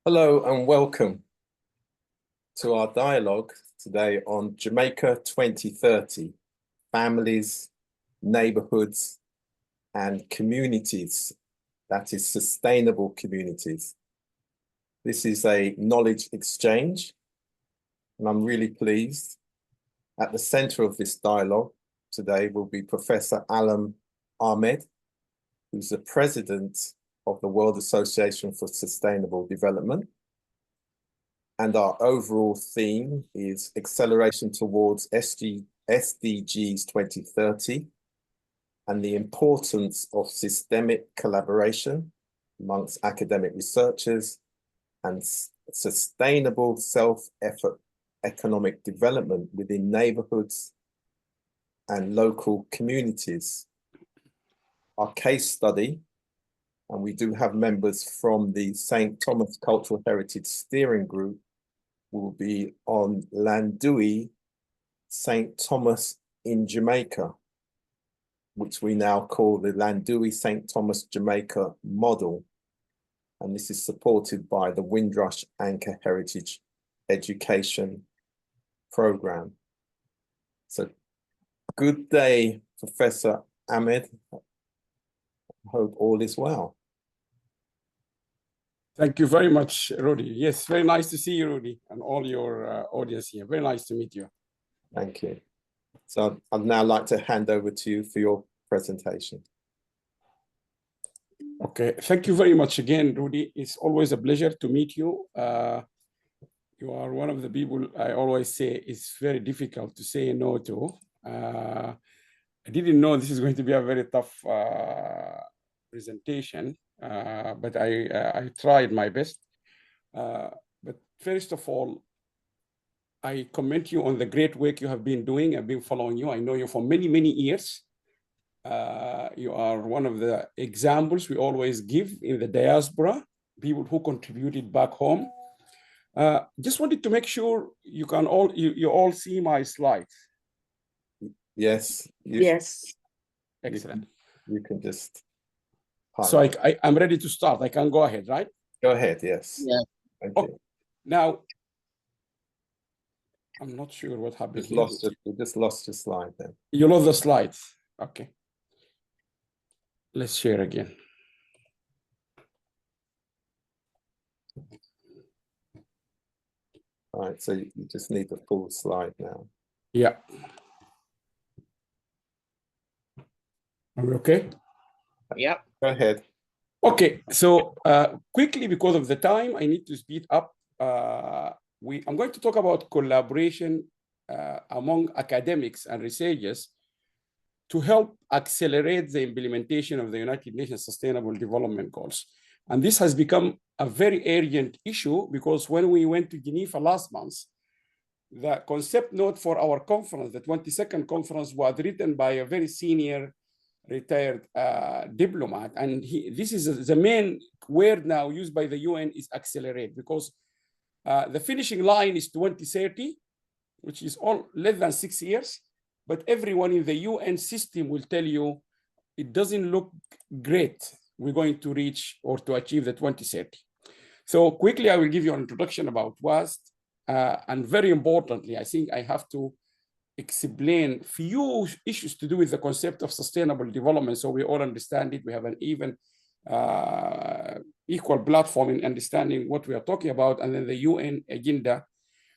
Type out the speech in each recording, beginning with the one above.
Hello and welcome to our dialogue today on Jamaica 2030, families, neighborhoods, and communities, that is sustainable communities. This is a knowledge exchange, and I'm really pleased. At the center of this dialogue today will be Professor ALLAM AHMED, who's the president of the World Association for Sustainable Development. And our overall theme is acceleration towards SDGs 2030 and the importance of systemic collaboration amongst academic researchers and sustainable self-effort economic development within neighborhoods and local communities. Our case study, and we do have members from the St. Thomas Cultural Heritage Steering Group, will be on Llandewey, St. Thomas in Jamaica, which we now call the Llandewey St. Thomas Jamaica model. And this is supported by the Windrush Anchor Heritage Education Program. So good day, Professor Ahmed. I hope all is well. Thank you very much, Rudy. Yes, very nice to see you, Rudy, and all your audience here. Very nice to meet you. Thank you. So I'd now like to hand over to you for your presentation. Okay, thank you very much again, Rudy. It's always a pleasure to meet you. You are one of the people I always say it's very difficult to say no to. I didn't know this is going to be a very tough presentation, but I tried my best. But first of all, I commend you on the great work you have been doing. I've been following you. I know you for many, many years. You are one of the examples we always give in the diaspora, people who contributed back home. Just wanted to make sure you can you all see my slides. Yes. Yes. Excellent. You can just. So I'm ready to start. I can go ahead, right? Go ahead, yes. Yeah. Thank you. Now, I'm not sure what happened. You just lost your slide then. You lost the slides. Okay. Let's share again. All right, so you just need the full slide now. Yeah. Are we okay? Yeah. Go ahead. Okay, so quickly, because of the time, I need to speed up. I'm going to talk about collaboration among academics and researchers to help accelerate the implementation of the United Nations Sustainable Development Goals. And this has become a very urgent issue because when we went to Geneva last month, the concept note for our conference, the 22nd conference, was written by a very senior retired diplomat. And this is the main word now used by the UN is accelerate, because the finishing line is 2030, which is all less than 6 years. But everyone in the UN system will tell you it doesn't look great. We're going to reach or to achieve the 2030. So quickly, I will give you an introduction about WASD. And very importantly, I think I have to explain few issues to do with the concept of sustainable development so we all understand it. We have an even equal platform in understanding what we are talking about, and then the UN agenda,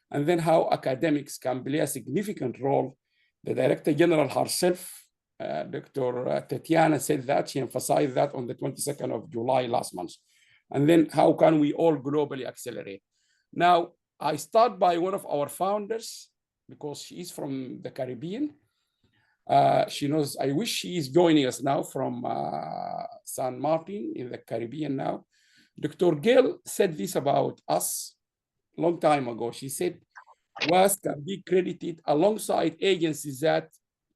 and then how academics can play a significant role. The Director General herself, Dr. Tatiana, said that. She emphasized that on the 22nd of July last month. And then how can we all globally accelerate? Now, I start by one of our founders, because she is from the Caribbean. She knows, I wish she is joining us now from San Martin in the Caribbean now. Dr. Gail said this about us a long time ago. She said, WASD can be credited alongside agencies that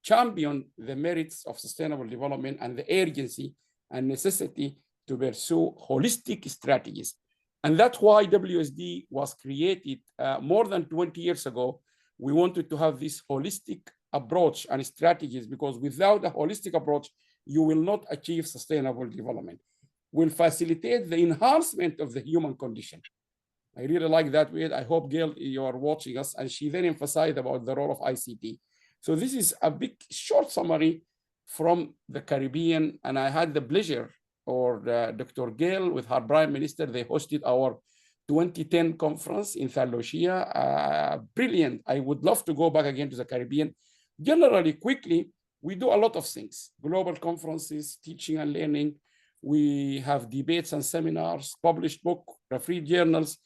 champion the merits of sustainable development and the urgency and necessity to pursue holistic strategies. And that's why WSD was created more than 20 years ago. We wanted to have this holistic approach and strategies, because without a holistic approach, you will not achieve sustainable development. Will facilitate the enhancement of the human condition. I really like that way. I hope, Gail, you are watching us. And she then emphasized about the role of ICT. So this is a big, short summary from the Caribbean. And I had the pleasure, or Dr. Gail with her Prime Minister, they hosted our 2010 conference in St. Lucia. Brilliant. I would love to go back again to the Caribbean. Generally, quickly, we do a lot of things: global conferences, teaching and learning. We have debates and seminars, published book, free journals,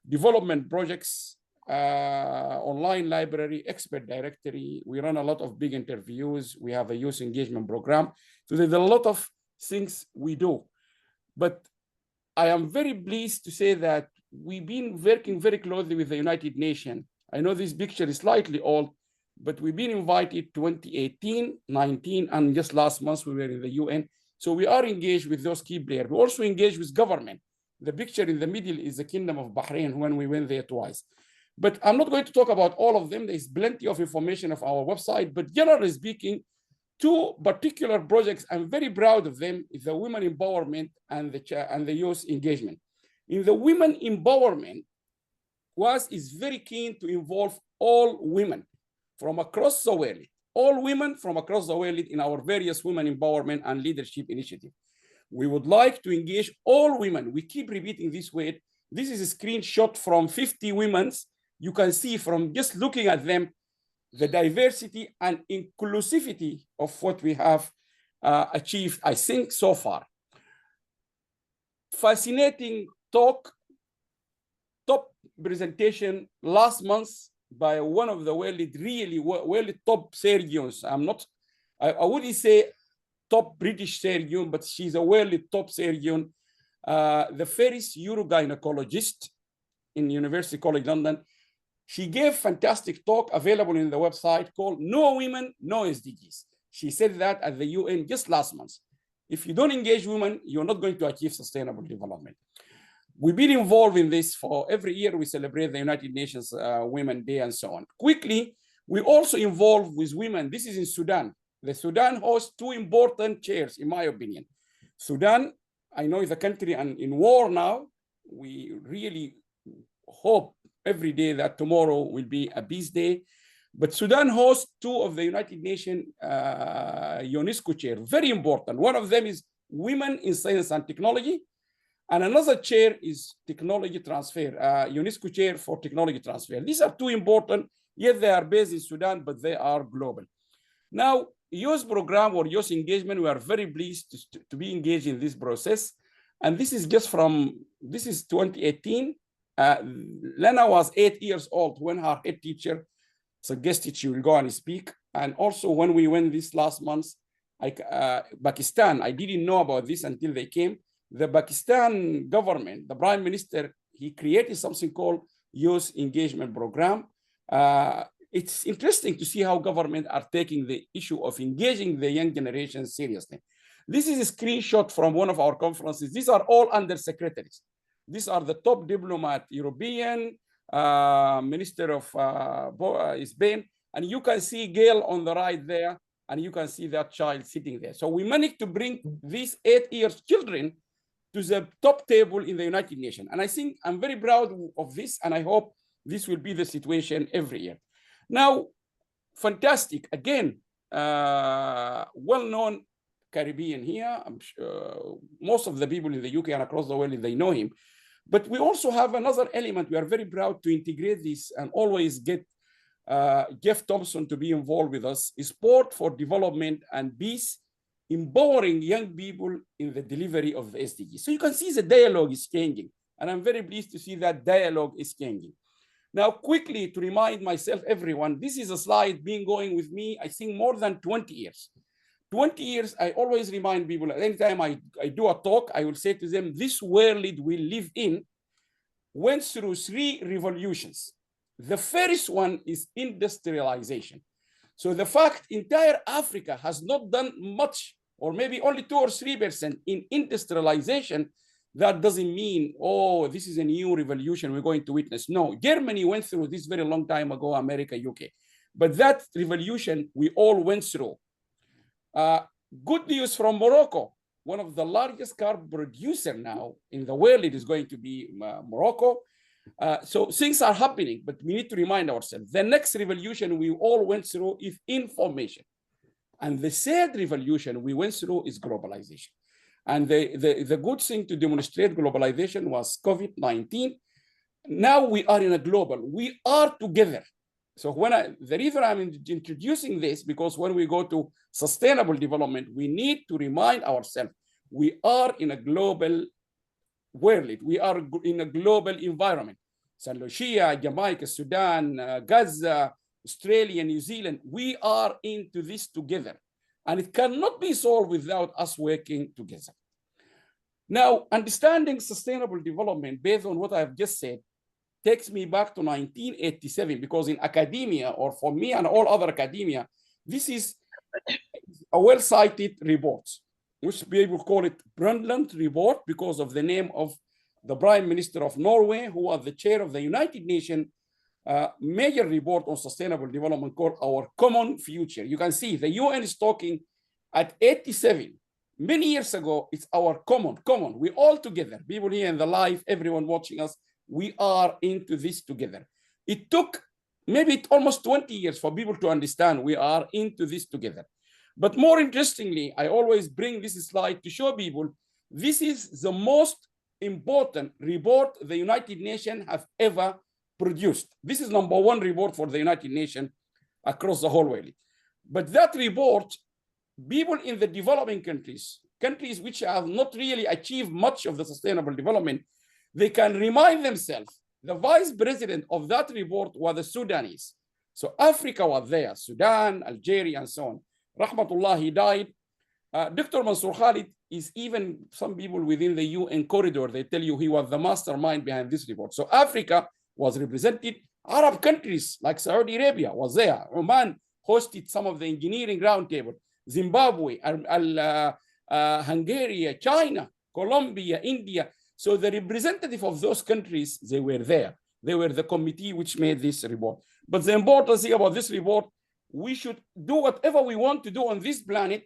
development projects, online library, expert directory. We run a lot of big interviews. We have a youth engagement program. So there's a lot of things we do. But I am very pleased to say that we've been working very closely with the United Nations. I know this picture is slightly old, but we've been invited 2018, 19, and just last month we were in the UN. So we are engaged with those key players. We also engage with government. The picture in the middle is the Kingdom of Bahrain when we went there twice. But I'm not going to talk about all of them. There's plenty of information on our website. But generally speaking, two particular projects, I'm very proud of them, is the women empowerment and the youth engagement. In the women empowerment, WASD is very keen to involve all women from across the world, all women from across the world in our various women empowerment and leadership initiatives. We would like to engage all women. We keep repeating this word. This is a screenshot from 50 women. You can see from just looking at them, the diversity and inclusivity of what we have achieved, I think, so far. Fascinating talk, top presentation last month by one of the really top surgeons. I wouldn't say top British surgeon, but she's a really top surgeon. The first urogynecologist in University College London. She gave fantastic talk available in the website called No Women, No SDGs. She said that at the UN just last month. If you don't engage women, you're not going to achieve sustainable development. We've been involved in this for every year. We celebrate the United Nations Women Day and so on. Quickly, we also involved with women. This is in Sudan. The Sudan hosts two important chairs, in my opinion. Sudan, I know, is a country and in war now. We really hope every day that tomorrow will be a peace day. But Sudan hosts two of the United Nations UNESCO chair, very important. One of them is Women in Science and Technology, and another chair is Technology Transfer, UNESCO chair for Technology Transfer. These are two important, yet they are based in Sudan, but they are global. Now, youth program or youth engagement, we are very pleased to be engaged in this process. And this is just this is 2018. Lena was 8 years old when her head teacher suggested she will go and speak. And also when we went this last month, Pakistan, I didn't know about this until they came. The Pakistan government, the Prime Minister, he created something called Youth Engagement Program. It's interesting to see how government are taking the issue of engaging the young generation seriously. This is a screenshot from one of our conferences. These are all undersecretaries. These are the top diplomat, European, Minister of Spain, and you can see Gail on the right there, and you can see that child sitting there. So we managed to bring these 8-year children to the top table in the United Nations. And I think I'm very proud of this, and I hope this will be the situation every year. Now, fantastic, again, well-known Caribbean here. I'm sure most of the people in the UK and across the world, they know him. But we also have another element. We are very proud to integrate this and always get Jeff Thompson to be involved with us, is Sport for Development and Peace, empowering young people in the delivery of the SDGs. So you can see the dialogue is changing. And I'm very pleased to see that dialogue is changing. Now, quickly to remind myself, everyone, this is a slide been going with me, I think, more than 20 years. 20 years, I always remind people, at any time I do a talk, I will say to them, this world we live in went through 3 revolutions. The first one is industrialization. So the fact entire Africa has not done much, or maybe only 2 or 3% in industrialization, that doesn't mean, oh, this is a new revolution we're going to witness. No, Germany went through this very long time ago, America, UK. But that revolution we all went through. Good news from Morocco, one of the largest car producer now in the world, it is going to be Morocco. So things are happening, but we need to remind ourselves. The next revolution we all went through is information. And the third revolution we went through is globalization. And the good thing to demonstrate globalization was COVID-19. Now we are in a global, we are together. So the reason I'm introducing this, because when we go to sustainable development, we need to remind ourselves, we are in a global world, we are in a global environment. St. Lucia, Jamaica, Sudan, Gaza, Australia, New Zealand, we are into this together. And it cannot be solved without us working together. Now, understanding sustainable development based on what I've just said takes me back to 1987, because in academia, or for me and all other academia, this is a well-cited report, which people call it Brundtland report because of the name of the Prime Minister of Norway, who was the chair of the United Nations major report on sustainable development called Our Common Future. You can see the UN is talking at 87. Many years ago, it's our common. We all together, people here in the live, everyone watching us, we are into this together. It took maybe almost 20 years for people to understand we are into this together. But more interestingly, I always bring this slide to show people this is the most important report the United Nations have ever produced. This is #1 report for the United Nations across the whole world. But that report, people in the developing countries which have not really achieved much of the sustainable development, they can remind themselves, the vice president of that report was the Sudanese. So Africa was there, Sudan, Algeria, and so on. Rahmatullah, he died. Dr. Mansour Khalid is even some people within the UN corridor, they tell you he was the mastermind behind this report. So Africa was represented. Arab countries like Saudi Arabia was there. Oman hosted some of the engineering roundtable. Zimbabwe, Hungary, China, Colombia, India. So the representative of those countries, they were there. They were the committee which made this report. But the important thing about this report, we should do whatever we want to do on this planet,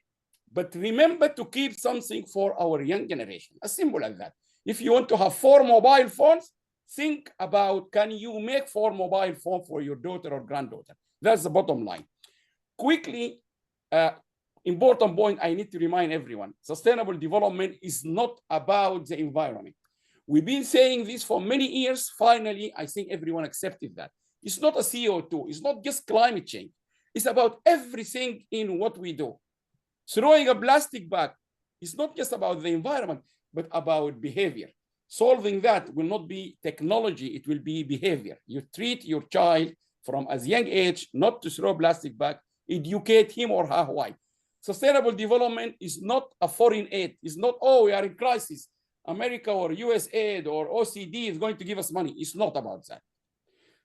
but remember to keep something for our young generation. As simple as that. If you want to have 4 mobile phones, think about, can you make 4 mobile phones for your daughter or granddaughter? That's the bottom line. Quickly, important point I need to remind everyone, sustainable development is not about the environment. We've been saying this for many years. Finally, I think everyone accepted that. It's not a CO2, it's not just climate change. It's about everything in what we do. Throwing a plastic bag is not just about the environment, but about behavior. Solving that will not be technology, it will be behavior. You treat your child from as young age not to throw plastic bag, educate him or her why. Sustainable development is not a foreign aid. It's not, oh, we are in crisis. America or USAID or OECD is going to give us money. It's not about that.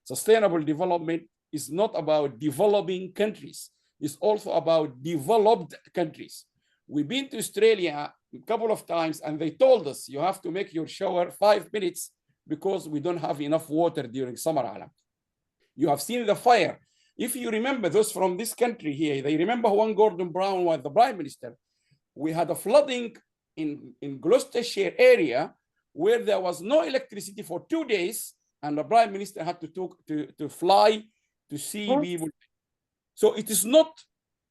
Sustainable development is not about developing countries. It's also about developed countries. We've been to Australia a couple of times and they told us you have to make your shower 5 minutes because we don't have enough water during summer. Alam. You have seen the fire. If you remember those from this country here, they remember when Gordon Brown was the prime minister, we had a flooding in Gloucestershire area where there was no electricity for 2 days and the prime minister had to fly to see people. So it is not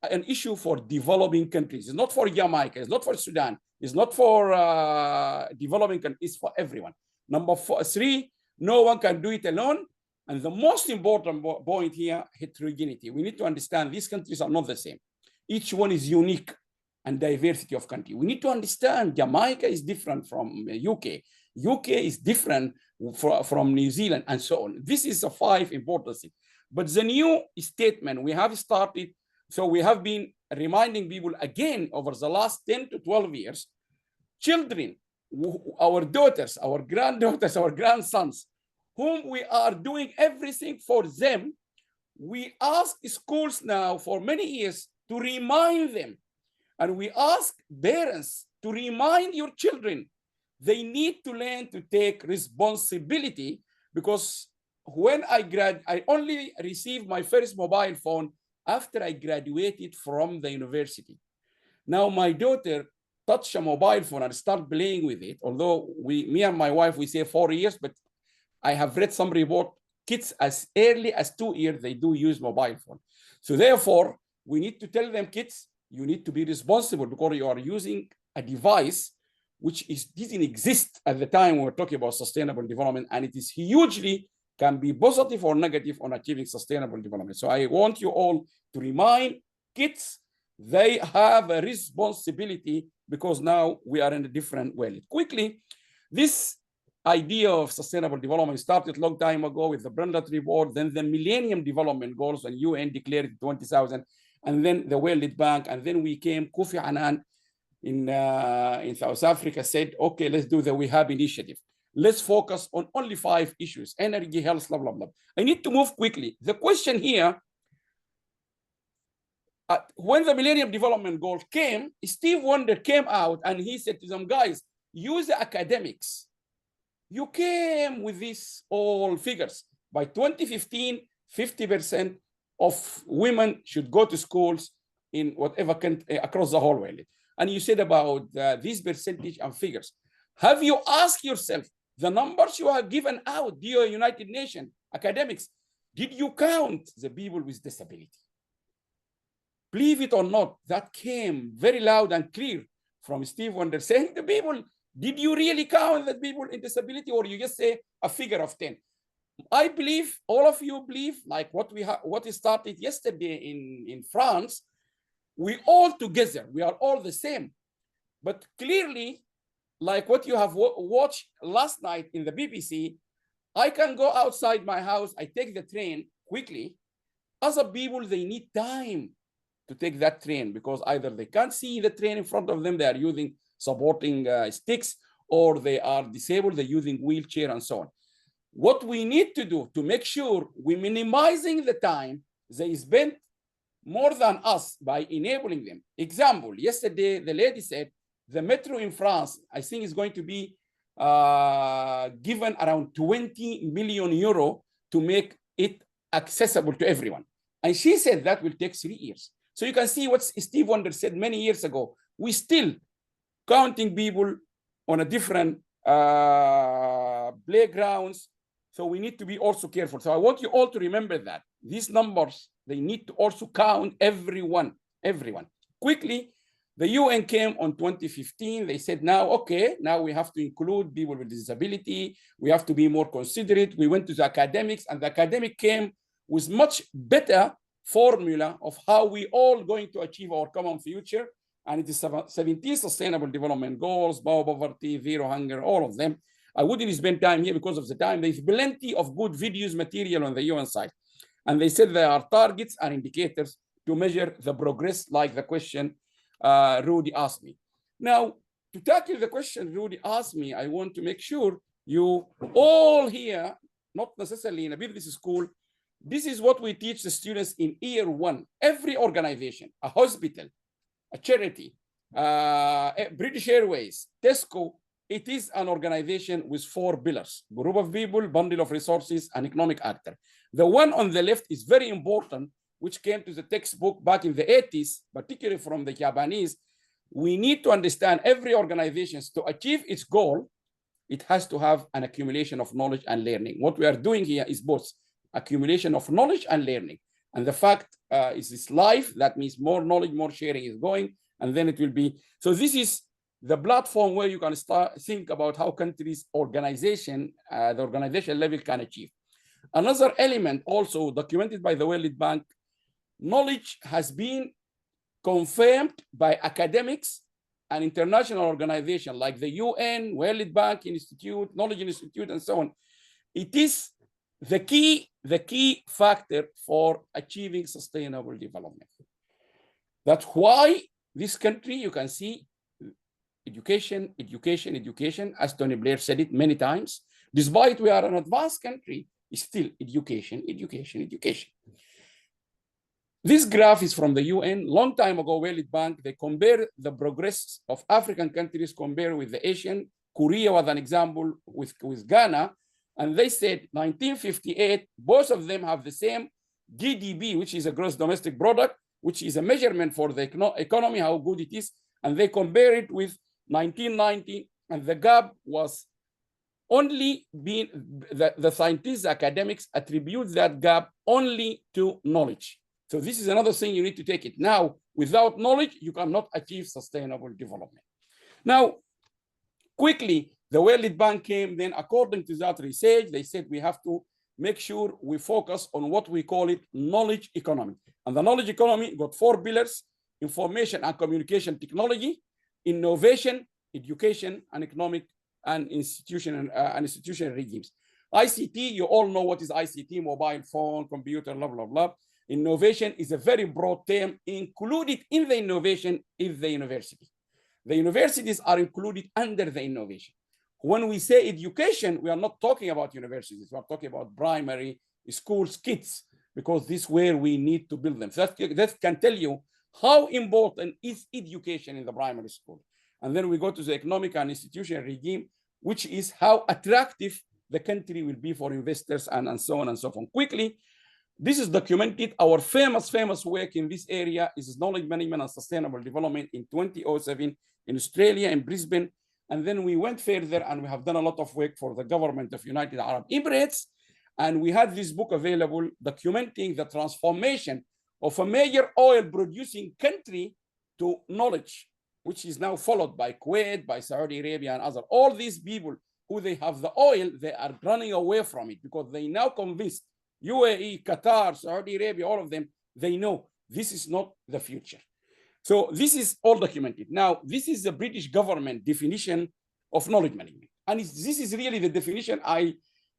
an issue for developing countries. It's not for Jamaica. It's not for Sudan. It's not for developing countries. It's for everyone. Number 3, no one can do it alone. And the most important point here, heterogeneity. We need to understand these countries are not the same. Each one is unique and diversity of country. We need to understand Jamaica is different from UK. UK is different from New Zealand and so on. This is the 5 important things. But the new statement we have started, so we have been reminding people again over the last 10 to 12 years, children, our daughters, our granddaughters, our grandsons, whom we are doing everything for them, we ask schools now for many years to remind them. And we ask parents to remind your children, they need to learn to take responsibility, because when I only received my first mobile phone after I graduated from the university. Now my daughter touched a mobile phone and start playing with it. Although me and my wife, we say 4 years, but I have read some report, kids as early as 2 years, they do use mobile phone. So therefore, we need to tell them, kids, you need to be responsible because you are using a device which didn't exist at the time we were talking about sustainable development, and it is hugely can be positive or negative on achieving sustainable development. So I want you all to remind kids they have a responsibility because now we are in a different world. Quickly, this idea of sustainable development started a long time ago with the Brundtland Report, then the Millennium Development Goals, and UN declared it 20,000, and then the World Bank, and then we came, Kofi Annan in South Africa said, okay, let's do the WAHEP initiative. Let's focus on only 5 issues, energy, health, blah, blah, blah. I need to move quickly. The question here, when the Millennium Development Goal came, Steve Wonder came out and he said to them, guys, use the academics. You came with these all figures. By 2015, 50% of women should go to schools in whatever country across the whole world. And you said about this percentage and figures. Have you asked yourself the numbers you have given out, dear United Nations academics? Did you count the people with disability? Believe it or not, that came very loud and clear from Steve Wonder saying to people, did you really count the people in disability, or you just say a figure of 10? I believe, all of you believe, like what started yesterday in France, we all together, we are all the same. But clearly, like what you have watched last night in the BBC, I can go outside my house, I take the train quickly. Other people, they need time to take that train because either they can't see the train in front of them, they are using supporting sticks, or they are disabled, they're using wheelchair and so on. What we need to do to make sure we're minimizing the time they spend more than us by enabling them. Example, yesterday, the lady said the metro in France, I think is going to be given around 20 million euro to make it accessible to everyone. And she said that will take 3 years. So you can see what Steve Wonder said many years ago. We still counting people on a different playgrounds. So we need to be also careful. So I want you all to remember that these numbers, they need to also count everyone. Quickly, the UN came on 2015. They said, now, okay, now we have to include people with disability. We have to be more considerate. We went to the academics, and the academic came with much better formula of how we all going to achieve our common future. And it is 17 Sustainable Development Goals, poverty, zero hunger, all of them. I wouldn't spend time here because of the time. There's plenty of good videos material on the UN site. And they said there are targets and indicators to measure the progress, like the question Rudy asked me. Now, to tackle the question Rudy asked me, I want to make sure you all here, not necessarily in a business school, this is what we teach the students in year 1. Every organization, a hospital, a charity, British Airways, Tesco, it is an organization with 4 pillars: group of people, bundle of resources, and economic actor. The one on the left is very important, which came to the textbook back in the 80s, particularly from the Japanese. We need to understand every organization to achieve its goal, it has to have an accumulation of knowledge and learning. What we are doing here is both accumulation of knowledge and learning. And the fact is this life, that means more knowledge, more sharing is going, and then it will be. So this is the platform where you can start think about how countries organization, the organization level can achieve. Another element also documented by the World Bank, knowledge has been confirmed by academics and international organizations like the UN, World Bank Institute, Knowledge Institute, and so on. It is the key factor for achieving sustainable development. That's why this country, you can see, education, education, education, as Tony Blair said it many times. Despite we are an advanced country, it's still education, education, education. This graph is from the UN. Long time ago, World Bank, they compare the progress of African countries compared with the Asian. Korea was an example with Ghana. And they said 1958, both of them have the same GDP, which is a gross domestic product, which is a measurement for the economy, how good it is. And they compare it with 1990, and the gap was only being the scientists, academics attribute that gap only to knowledge. So this is another thing you need to take it. Now, without knowledge, you cannot achieve sustainable development. Now, quickly, the World Bank came, then according to that research, they said we have to make sure we focus on what we call it knowledge economy. And the knowledge economy got 4 pillars: information and communication technology, innovation, education, and economic and institutional regimes. ICT, you all know what is ICT: mobile phone, computer, blah, blah, blah. Innovation is a very broad term. Included in the innovation is the university. The universities are included under the innovation. When we say education, we are not talking about universities. We are talking about primary schools, kids, because this is where we need to build them. So that can tell you how important is education in the primary school. And then we go to the economic and institutional regime, which is how attractive the country will be for investors and so on and so forth. Quickly, this is documented. Our famous work in this area is knowledge management and sustainable development in 2007 in Australia, in Brisbane. And then we went further and we have done a lot of work for the government of United Arab Emirates. And we had this book available documenting the transformation of a major oil producing country to knowledge, which is now followed by Kuwait, by Saudi Arabia and others. All these people who they have the oil, they are running away from it because they now convinced UAE, Qatar, Saudi Arabia, all of them, they know this is not the future. So this is all documented. Now, this is the British government definition of knowledge management. And this is really the definition.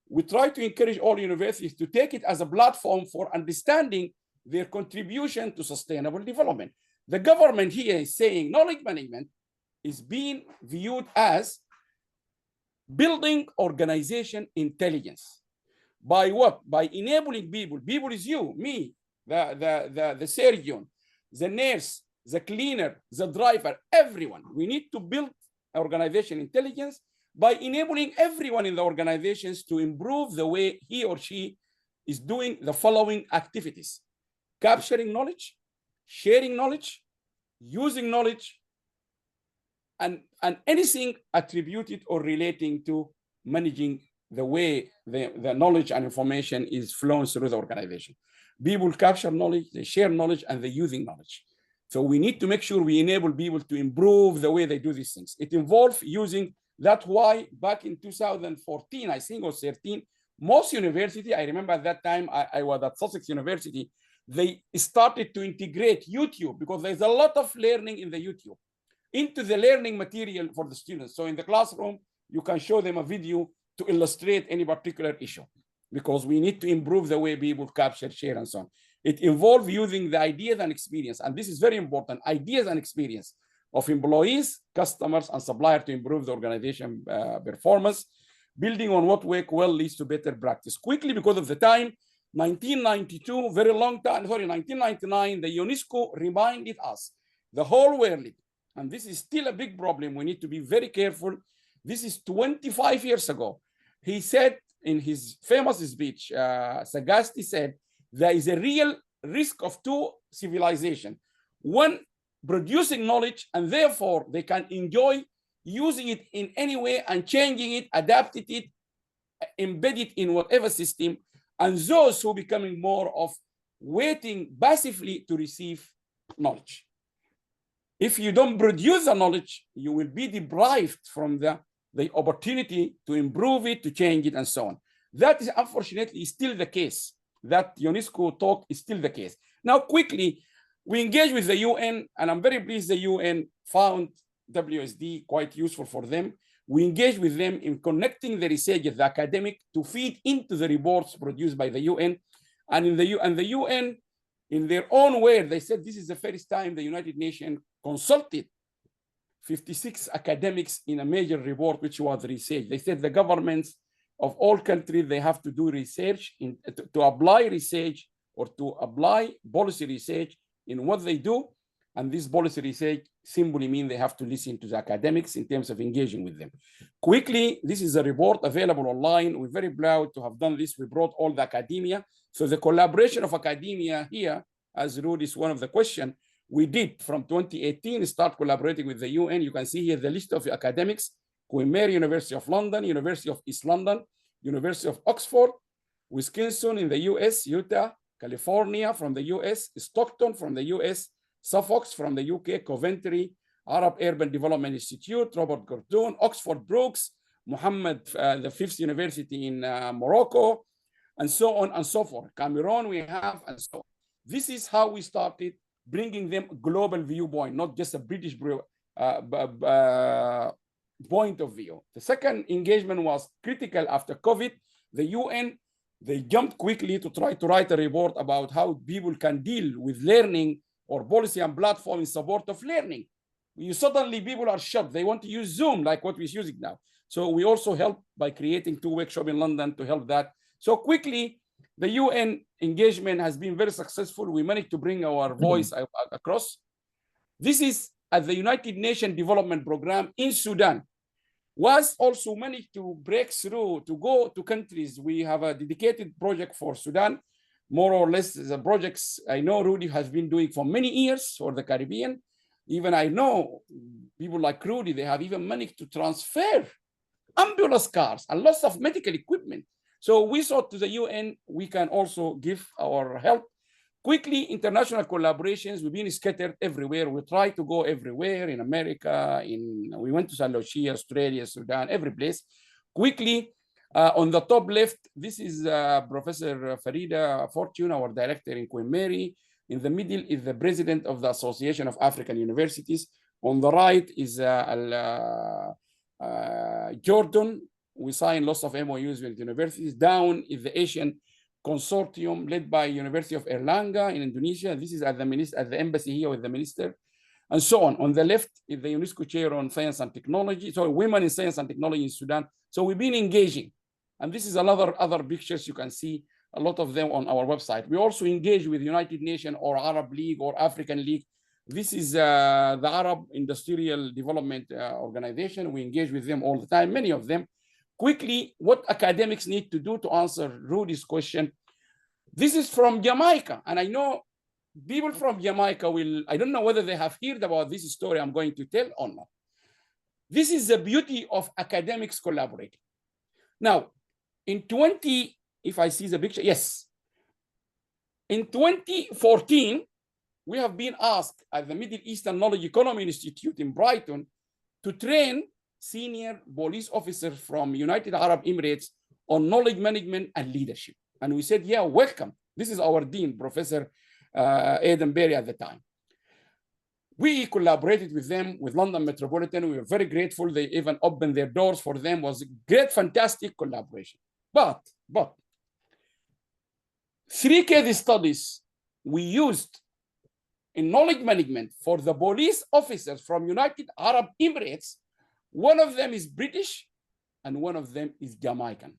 We try to encourage all universities to take it as a platform for understanding their contribution to sustainable development. The government here is saying knowledge management is being viewed as building organization intelligence. By what? By enabling people. People is you, me, the surgeon, the nurse, the cleaner, the driver, everyone. We need to build organization intelligence by enabling everyone in the organizations to improve the way he or she is doing the following activities: capturing knowledge, sharing knowledge, using knowledge, and anything attributed or relating to managing the way the knowledge and information is flowing through the organization. People capture knowledge, they share knowledge, and they're using knowledge. So we need to make sure we enable people to improve the way they do these things. It involves using, that's why back in 2014, I think, or 13, most universities, I remember at that time, I was at Sussex University, they started to integrate YouTube because there's a lot of learning in the YouTube into the learning material for the students. So in the classroom, you can show them a video to illustrate any particular issue because we need to improve the way people capture, share, and so on. It involves using the ideas and experience, and this is very important, ideas and experience of employees, customers, and suppliers to improve the organization performance. Building on what work well leads to better practice. Quickly, because of the time, 1992, very long time, sorry, 1999, the UNESCO reminded us, the whole world, and this is still a big problem, we need to be very careful. This is 25 years ago. He said in his famous speech, Sagasti said, there is a real risk of two civilizations. One, producing knowledge, and therefore they can enjoy using it in any way and changing it, adapting it, embed it in whatever system, and those who are becoming more of waiting passively to receive knowledge. If you don't produce the knowledge, you will be deprived from the opportunity to improve it, to change it, and so on. That is unfortunately still the case. That UNESCO talk is still the case. Now, quickly, we engage with the UN, and I'm very pleased the UN found WASD quite useful for them. We engage with them in connecting the research of the academic to feed into the reports produced by the UN. And the UN, in their own way, they said this is the first time the United Nations consulted 56 academics in a major report, which was research. They said the governments of all countries, they have to do research, to apply research or to apply policy research in what they do. And this policy research simply means they have to listen to the academics in terms of engaging with them. Quickly, this is a report available online. We're very proud to have done this. We brought all the academia. So the collaboration of academia here, as Ruud is one of the questions, we did from 2018 start collaborating with the UN. You can see here the list of academics Queen Mary, University of London, University of East London, University of Oxford, Wisconsin in the US, Utah, California from the US, Stockton from the US, Suffolk from the UK, Coventry, Arab Urban Development Institute, Robert Gordon, Oxford Brookes, Muhammad, the Fifth University in Morocco, and so on and so forth. Cameroon we have, and so on. This is how we started bringing them global viewpoint, not just a British point of view. The second engagement was critical after COVID. The UN, they jumped quickly to try to write a report about how people can deal with learning or policy and platform in support of learning. Suddenly people are shocked. They want to use Zoom like what we're using now. So we also helped by creating 2 workshops in London to help that. So quickly, the UN engagement has been very successful. We managed to bring our voice across. This is at the United Nations Development Program in Sudan. Was also managed to break through to go to countries. We have a dedicated project for Sudan, more or less the projects I know Rudy has been doing for many years for the Caribbean. Even I know people like Rudy, they have even managed to transfer ambulance cars and lots of medical equipment. So we thought to the UN, we can also give our help. Quickly, international collaborations, we've been scattered everywhere. We try to go everywhere in America, we went to St. Lucia, Australia, Sudan, every place. Quickly, on the top left, this is Professor Farida Fortune, our director in Queen Mary. In the middle is the president of the Association of African Universities. On the right is Jordan. We signed lots of MOUs with universities. Down is the Asian Consortium led by University of Erlangga in Indonesia. This is at the embassy here with the minister, and so on. On the left is the UNESCO chair on science and technology. So women in science and technology in Sudan. So we've been engaging. And this is other pictures you can see, a lot of them on our website. We also engage with United Nations or Arab League or African League. This is the Arab Industrial Development Organization. We engage with them all the time, many of them. Quickly, what academics need to do to answer Rudy's question. This is from Jamaica, and I know people from Jamaica I don't know whether they have heard about this story I'm going to tell or not. This is the beauty of academics collaborating. Now, if I see the picture, yes. In 2014, we have been asked at the Middle Eastern Knowledge Economy Institute in Brighton to train senior police officers from United Arab Emirates on knowledge management and leadership. And we said, yeah, welcome. This is our dean, Professor Aidan Berry at the time. We collaborated with them, with London Metropolitan. We were very grateful. They even opened their doors for them. It was a great, fantastic collaboration. But 3 case studies we used in knowledge management for the police officers from United Arab Emirates. One of them is British and one of them is Jamaican.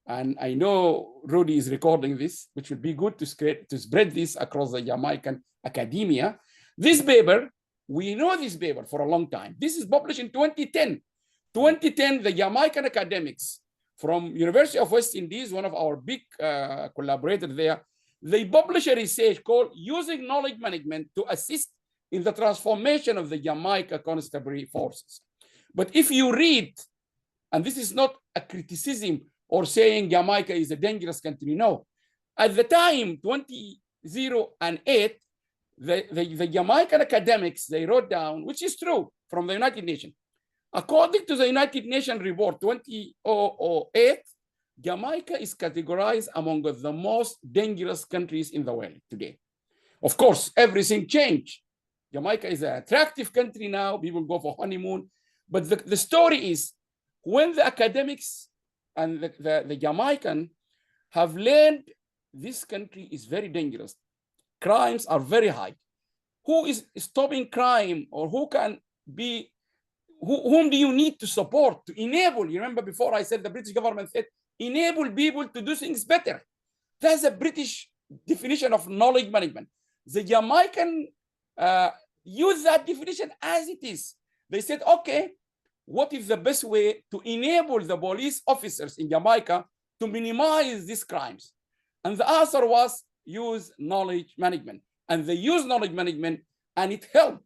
And I know Rudy is recording this, which would be good to spread this across the Jamaican academia. This paper, we know this paper for a long time. This is published in 2010. 2010, the Jamaican academics from University of West Indies, one of our big collaborators there, they published a research called Using Knowledge Management to Assist in the Transformation of the Jamaica Constabulary Forces. But if you read, and this is not a criticism or saying Jamaica is a dangerous country, no. At the time, 2008, the Jamaican academics, they wrote down, which is true, from the United Nations. According to the United Nations report 2008, Jamaica is categorized among the most dangerous countries in the world today. Of course, everything changed. Jamaica is an attractive country now. People go for honeymoon. But the story is, when the academics and the Jamaican have learned this country is very dangerous, crimes are very high. Who is stopping crime, or who can be, whom do you need to support, to enable? You remember before I said the British government said, enable people to do things better. That's a British definition of knowledge management. The Jamaican use that definition as it is. They said, okay, what is the best way to enable the police officers in Jamaica to minimize these crimes? And the answer was use knowledge management. And they use knowledge management, and it helped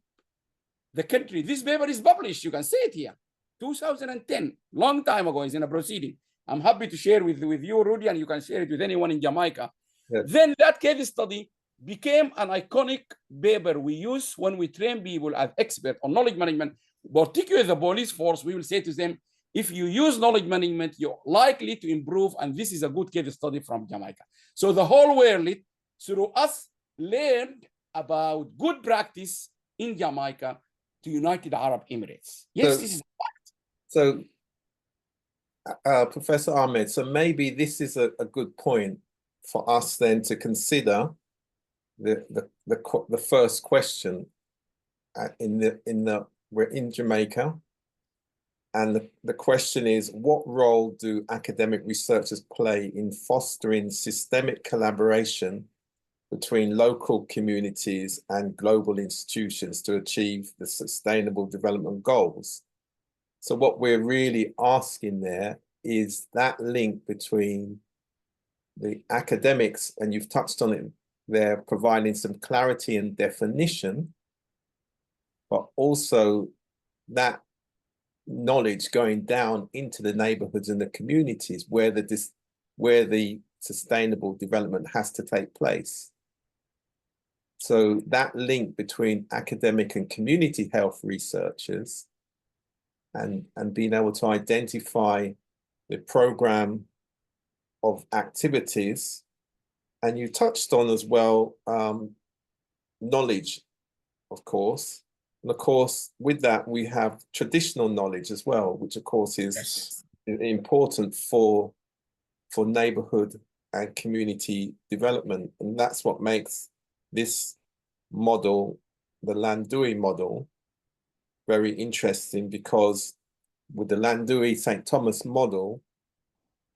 the country. This paper is published, you can see it here, 2010, long time ago, is in a proceeding. I'm happy to share with you, Rudy, and you can share it with anyone in Jamaica. Yeah. Then that case study became an iconic paper we use when we train people as experts on knowledge management, particularly the police force. We will say to them, if you use knowledge management, you're likely to improve. And this is a good case study from Jamaica. So the whole world, through us, learned about good practice in Jamaica to United Arab Emirates. Yes, this is a fact. So, Professor Ahmed, so maybe this is a good point for us then to consider the first question we're in Jamaica, and the question is, what role do academic researchers play in fostering systemic collaboration between local communities and global institutions to achieve the Sustainable Development Goals? So what we're really asking there is that link between the academics, and you've touched on it there, providing some clarity and definition, but also that knowledge going down into the neighborhoods and the communities where the sustainable development has to take place. So that link between academic and community health researchers and being able to identify the program of activities. And you touched on as well knowledge, of course. And of course, with that, we have traditional knowledge as well, which of course is important for neighborhood and community development. And that's what makes this model, the Llandewey model, very interesting, because with the Llandewey St. Thomas model,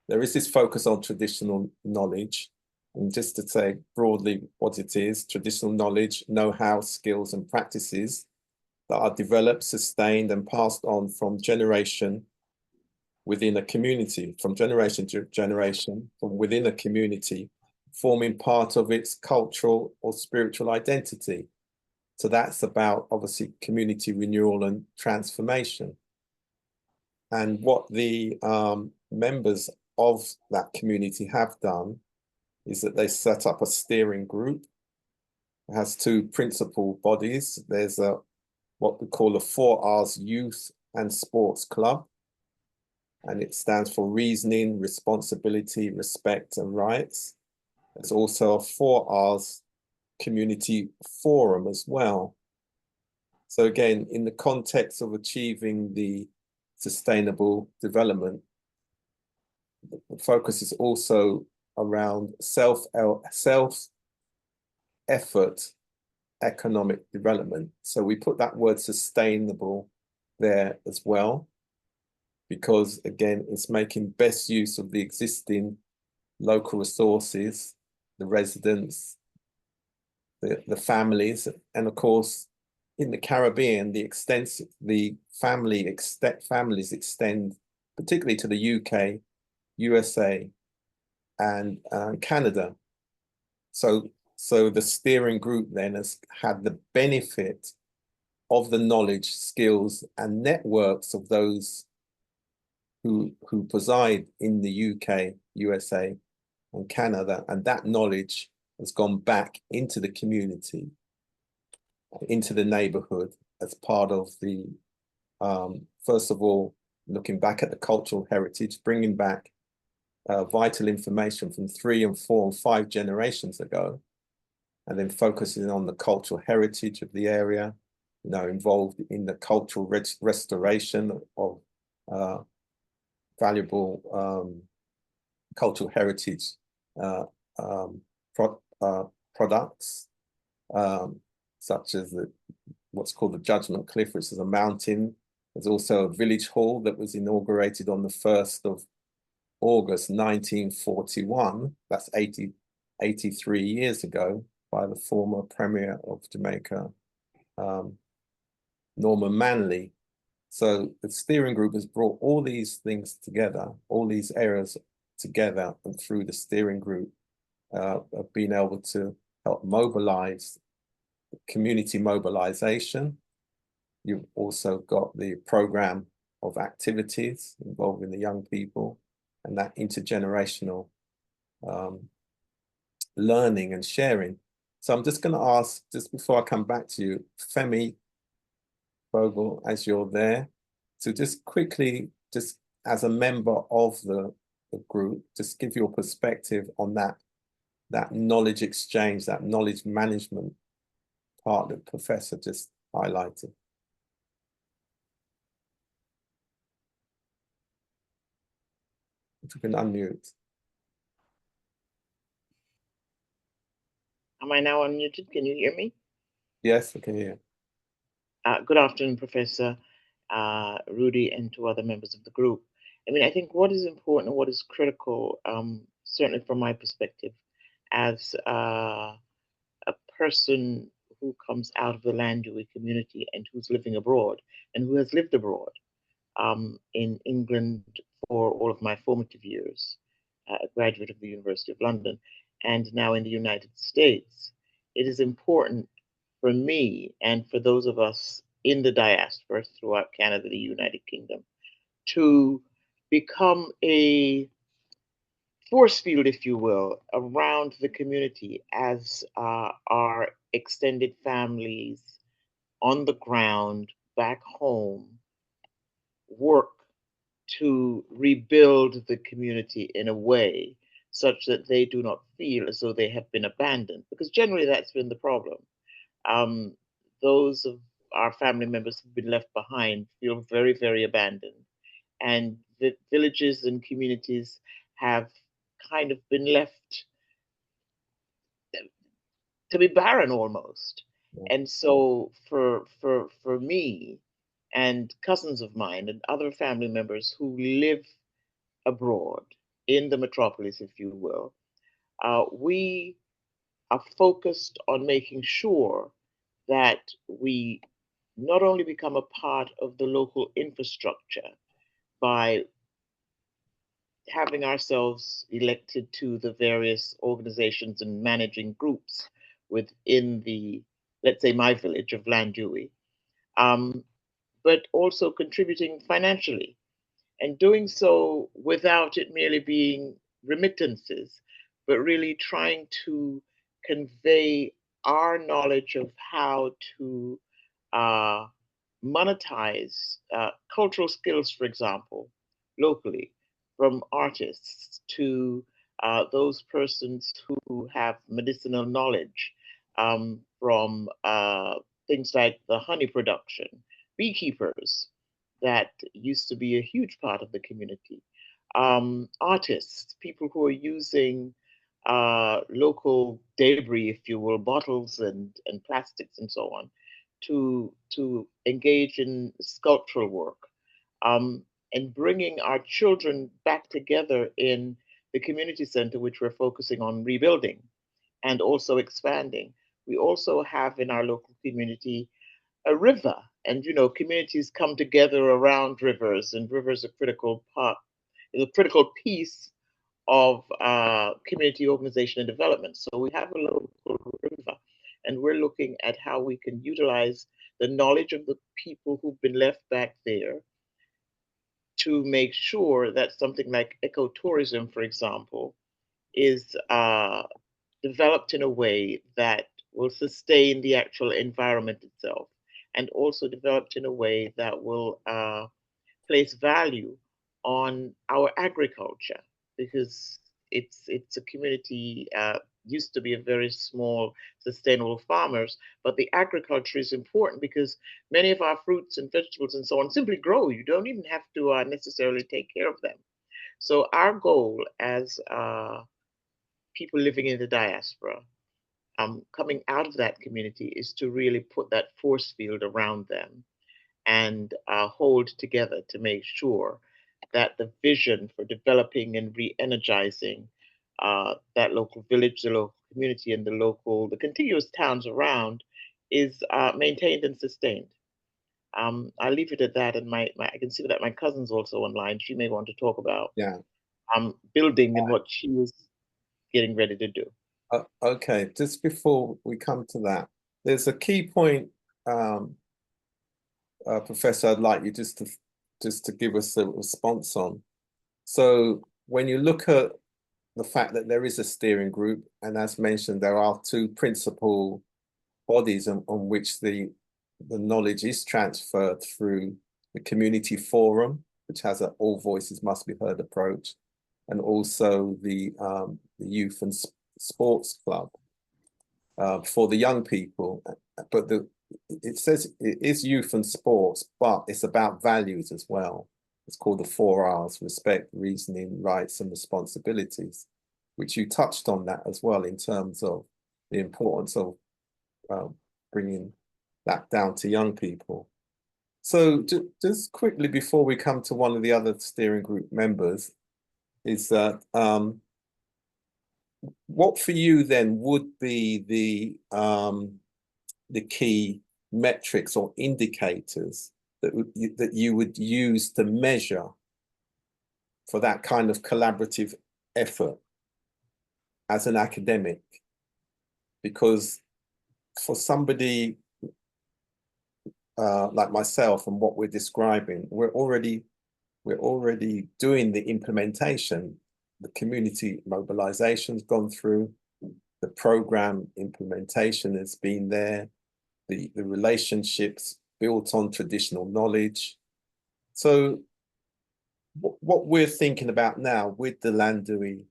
there is this focus on traditional knowledge. And just to say broadly what it is, traditional knowledge, know-how, skills and practices that are developed, sustained and passed on from generation within a community, from generation to generation, from within a community, forming part of its cultural or spiritual identity. So that's about, obviously, community renewal and transformation. And what the members of that community have done is that they set up a steering group. It has two principal bodies. There's what we call a 4Rs Youth and Sports Club, and it stands for reasoning, responsibility, respect and rights. There's also a 4Rs Community Forum as well. So again, in the context of achieving the sustainable development, the focus is also around self-effort economic development. So we put that word sustainable there as well, because again, it's making best use of the existing local resources, the residents, the families, and of course, in the Caribbean, the families extend particularly to the UK, USA, and Canada. So the steering group then has had the benefit of the knowledge, skills, and networks of those who preside in the UK, USA, and Canada, and that knowledge has gone back into the community, into the neighborhood, as part of the, first of all, looking back at the cultural heritage, bringing back vital information from 3 and 4 and 5 generations ago, and then focusing on the cultural heritage of the area, involved in the cultural restoration of valuable cultural heritage products, such as what's called the Judgment Cliff, which is a mountain. There's also a village hall that was inaugurated on the 1st of August 1941. That's 83 years ago, by the former Premier of Jamaica, Norman Manley. So the steering group has brought all these things together, all these areas together, and through the steering group have been able to help mobilize community mobilization. You've also got the program of activities involving the young people and that intergenerational learning and sharing. So I'm just going to ask, just before I come back to you, Femi Vogel, as you're there, to just quickly, just as a member of the group, just give your perspective on that knowledge exchange, that knowledge management part that Professor just highlighted. If you can unmute. Am I now unmuted? Can you hear me? Yes, I can hear. Good afternoon, Professor Rudy, and to other members of the group. I mean, I think what is important and what is critical, certainly from my perspective, as a person who comes out of the Llandewey community and who's living abroad and who has lived abroad in England for all of my formative years, a graduate of the University of London, and now in the United States, it is important for me and for those of us in the diaspora throughout Canada, the United Kingdom, to become a force field, if you will, around the community as our extended families on the ground back home work to rebuild the community in a way such that they do not feel as though they have been abandoned, because generally that's been the problem. Those of our family members who've been left behind feel very, very abandoned. And the villages and communities have kind of been left to be barren almost. Yeah. And so for me and cousins of mine and other family members who live abroad in the metropolis, if you will, we are focused on making sure that we not only become a part of the local infrastructure by having ourselves elected to the various organizations and managing groups within the, let's say, my village of Llandewey, but also contributing financially, and doing so without it merely being remittances, but really trying to convey our knowledge of how to monetize cultural skills, for example, locally, from artists to those persons who have medicinal knowledge from things like the honey production, beekeepers that used to be a huge part of the community, artists, people who are using local debris, if you will, bottles and plastics and so on, to engage in sculptural work, and bringing our children back together in the community center, which we're focusing on rebuilding and also expanding. We also have in our local community a river, and communities come together around rivers, and rivers are a critical part, is a critical piece of community organization and development. So we have a local river, and we're looking at how we can utilize the knowledge of the people who've been left back there to make sure that something like ecotourism, for example, is developed in a way that will sustain the actual environment itself, and also developed in a way that will place value on our agriculture, because it's a community, used to be a very small sustainable farmers, but the agriculture is important because many of our fruits and vegetables and so on simply grow. You don't even have to necessarily take care of them. So our goal as people living in the diaspora, coming out of that community, is to really put that force field around them and hold together to make sure that the vision for developing and re-energizing that local village, the local community, and the contiguous towns around is maintained and sustained. I'll leave it at that, and I can see that my cousin's also online. She may want to talk about building and what she was getting ready to do. Okay, just before we come to that, there's a key point, Professor, I'd like you just to just to give us a response on. So when you look at the fact that there is a steering group, and as mentioned, there are two principal bodies on which the knowledge is transferred through the community forum, which has an all voices must be heard approach, and also the youth and sports club for the young people. But it says it is youth and sports, but it's about values as well. It's called the 4 R's: respect, reasoning, rights, and responsibilities, which you touched on that as well in terms of the importance of bringing that down to young people. So just quickly before we come to one of the other steering group members, is that what for you then would be the key metrics or indicators that you would use to measure for that kind of collaborative effort as an academic? Because for somebody like myself and what we're describing, we're already doing the implementation. The community mobilization's gone through, the program implementation has been there, the relationships built on traditional knowledge. So what we're thinking about now with the Llandewey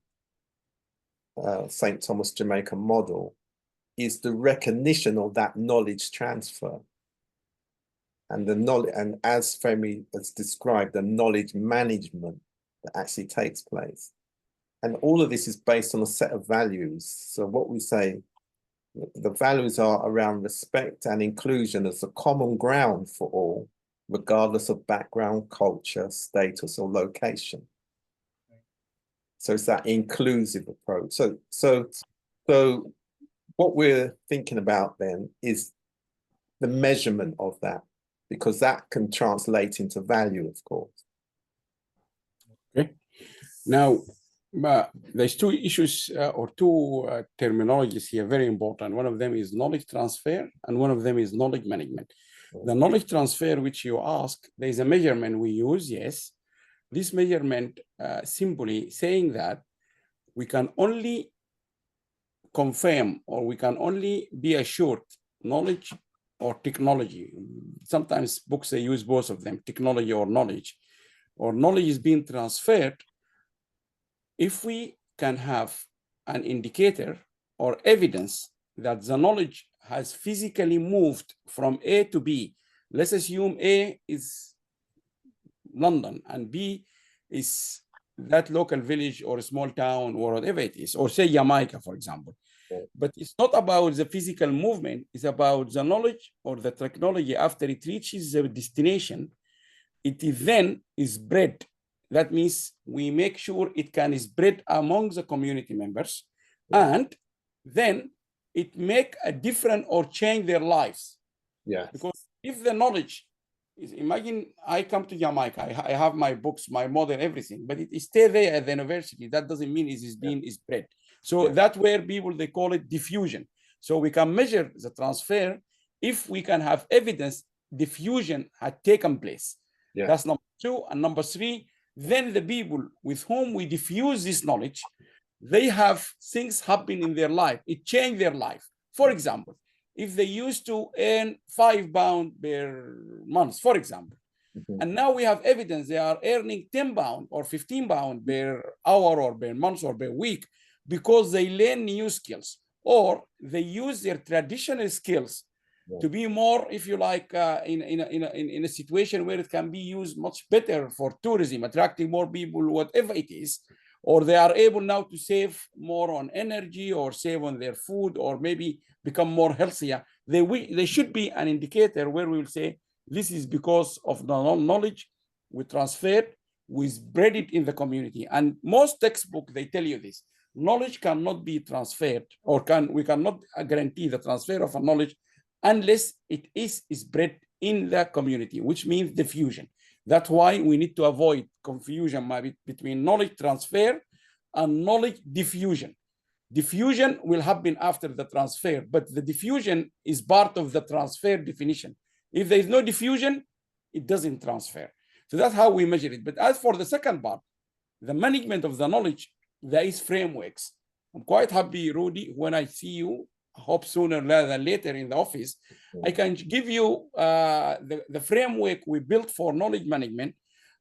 St. Thomas Jamaica model is the recognition of that knowledge transfer. And the knowledge, and as Femi has described, the knowledge management that actually takes place. And all of this is based on a set of values. So what we say, the values are around respect and inclusion as a common ground for all, regardless of background, culture, status, or location. So it's that inclusive approach. So what we're thinking about then is the measurement of that, because that can translate into value, of course. Okay. Now, there's two issues or two terminologies here, very important. One of them is knowledge transfer, and one of them is knowledge management. The knowledge transfer, which you ask, there's a measurement we use, yes. This measurement simply saying that we can only confirm or we can only be assured knowledge or technology. Sometimes books, they use both of them, technology or knowledge is being transferred if we can have an indicator or evidence that the knowledge has physically moved from A to B. Let's assume A is London and B is that local village or small town or whatever it is, or say Jamaica, for example. But it's not about the physical movement, it's about the knowledge or the technology after it reaches the destination, it then is spread. That means we make sure it can spread among the community members, and then it make a difference or change their lives. Yeah. Because if the knowledge is, imagine I come to Jamaica, I have my books, my model, everything, but it stay there at the university. That doesn't mean it is being spread. So that's where people, they call it diffusion. So we can measure the transfer if we can have evidence diffusion had taken place. That's number two. And number three, then the people with whom we diffuse this knowledge, they have things happen in their life. It changed their life. For example, if they used to earn £5 per month, for example, and now we have evidence they are earning £10 or £15 per hour or per month or per week, because they learn new skills or they use their traditional skills to be more, if you like, in a situation where it can be used much better for tourism, attracting more people, whatever it is, or they are able now to save more on energy or save on their food or maybe become more healthier. They should be an indicator where we will say, this is because of the knowledge we transferred, we spread it in the community. And most textbooks, they tell you this. Knowledge cannot be transferred, or we cannot guarantee the transfer of a knowledge unless it is spread in the community, which means diffusion. That's why we need to avoid confusion between knowledge transfer and knowledge diffusion. Diffusion will happen after the transfer, but the diffusion is part of the transfer definition. If there is no diffusion, it doesn't transfer. So that's how we measure it. But as for the second part, the management of the knowledge, there is frameworks. I'm quite happy, Rudy, when I see you, I hope sooner rather than later in the office, I can give you the framework we built for knowledge management,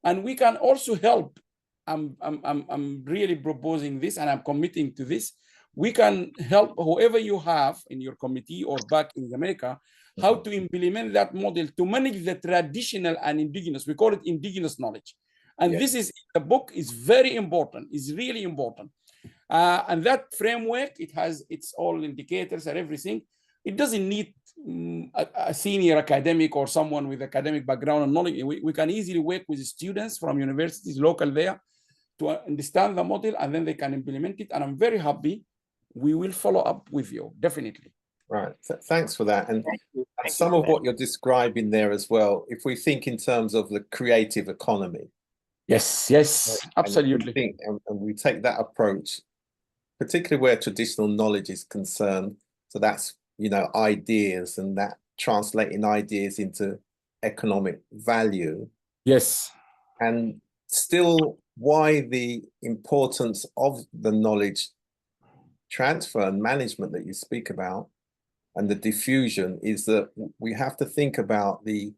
and we can also help. I'm really proposing this, and I'm committing to this. We can help whoever you have in your committee or back in Jamaica, how to implement that model to manage the traditional and indigenous. We call it indigenous knowledge. And this is, the book is very important, is really important. And that framework, it has its all indicators and everything. It doesn't need a senior academic or someone with academic background and knowledge. We can easily work with students from universities local there to understand the model, and then they can implement it. And I'm very happy. We will follow up with you, definitely. Right. Thanks for that. And some of what you're describing there as well, if we think in terms of the creative economy. Yes, yes, absolutely. And we take that approach, particularly where traditional knowledge is concerned. So that's, you know, ideas, and that translating ideas into economic value. Yes. And still, why the importance of the knowledge transfer and management that you speak about and the diffusion is that we have to think about the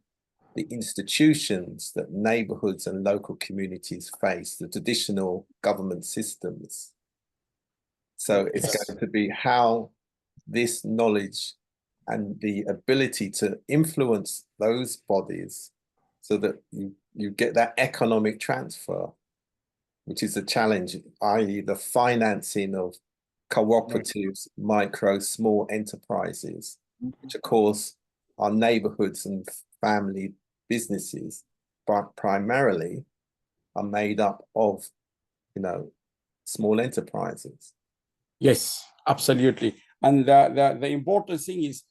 institutions that neighborhoods and local communities face, the traditional government systems. So it's going to be how this knowledge and the ability to influence those bodies so that you get that economic transfer, which is a challenge, i.e. the financing of cooperatives, micro, small enterprises, which of course are neighborhoods and family businesses, but primarily are made up of, you know, small enterprises. Yes, absolutely. And the important thing is,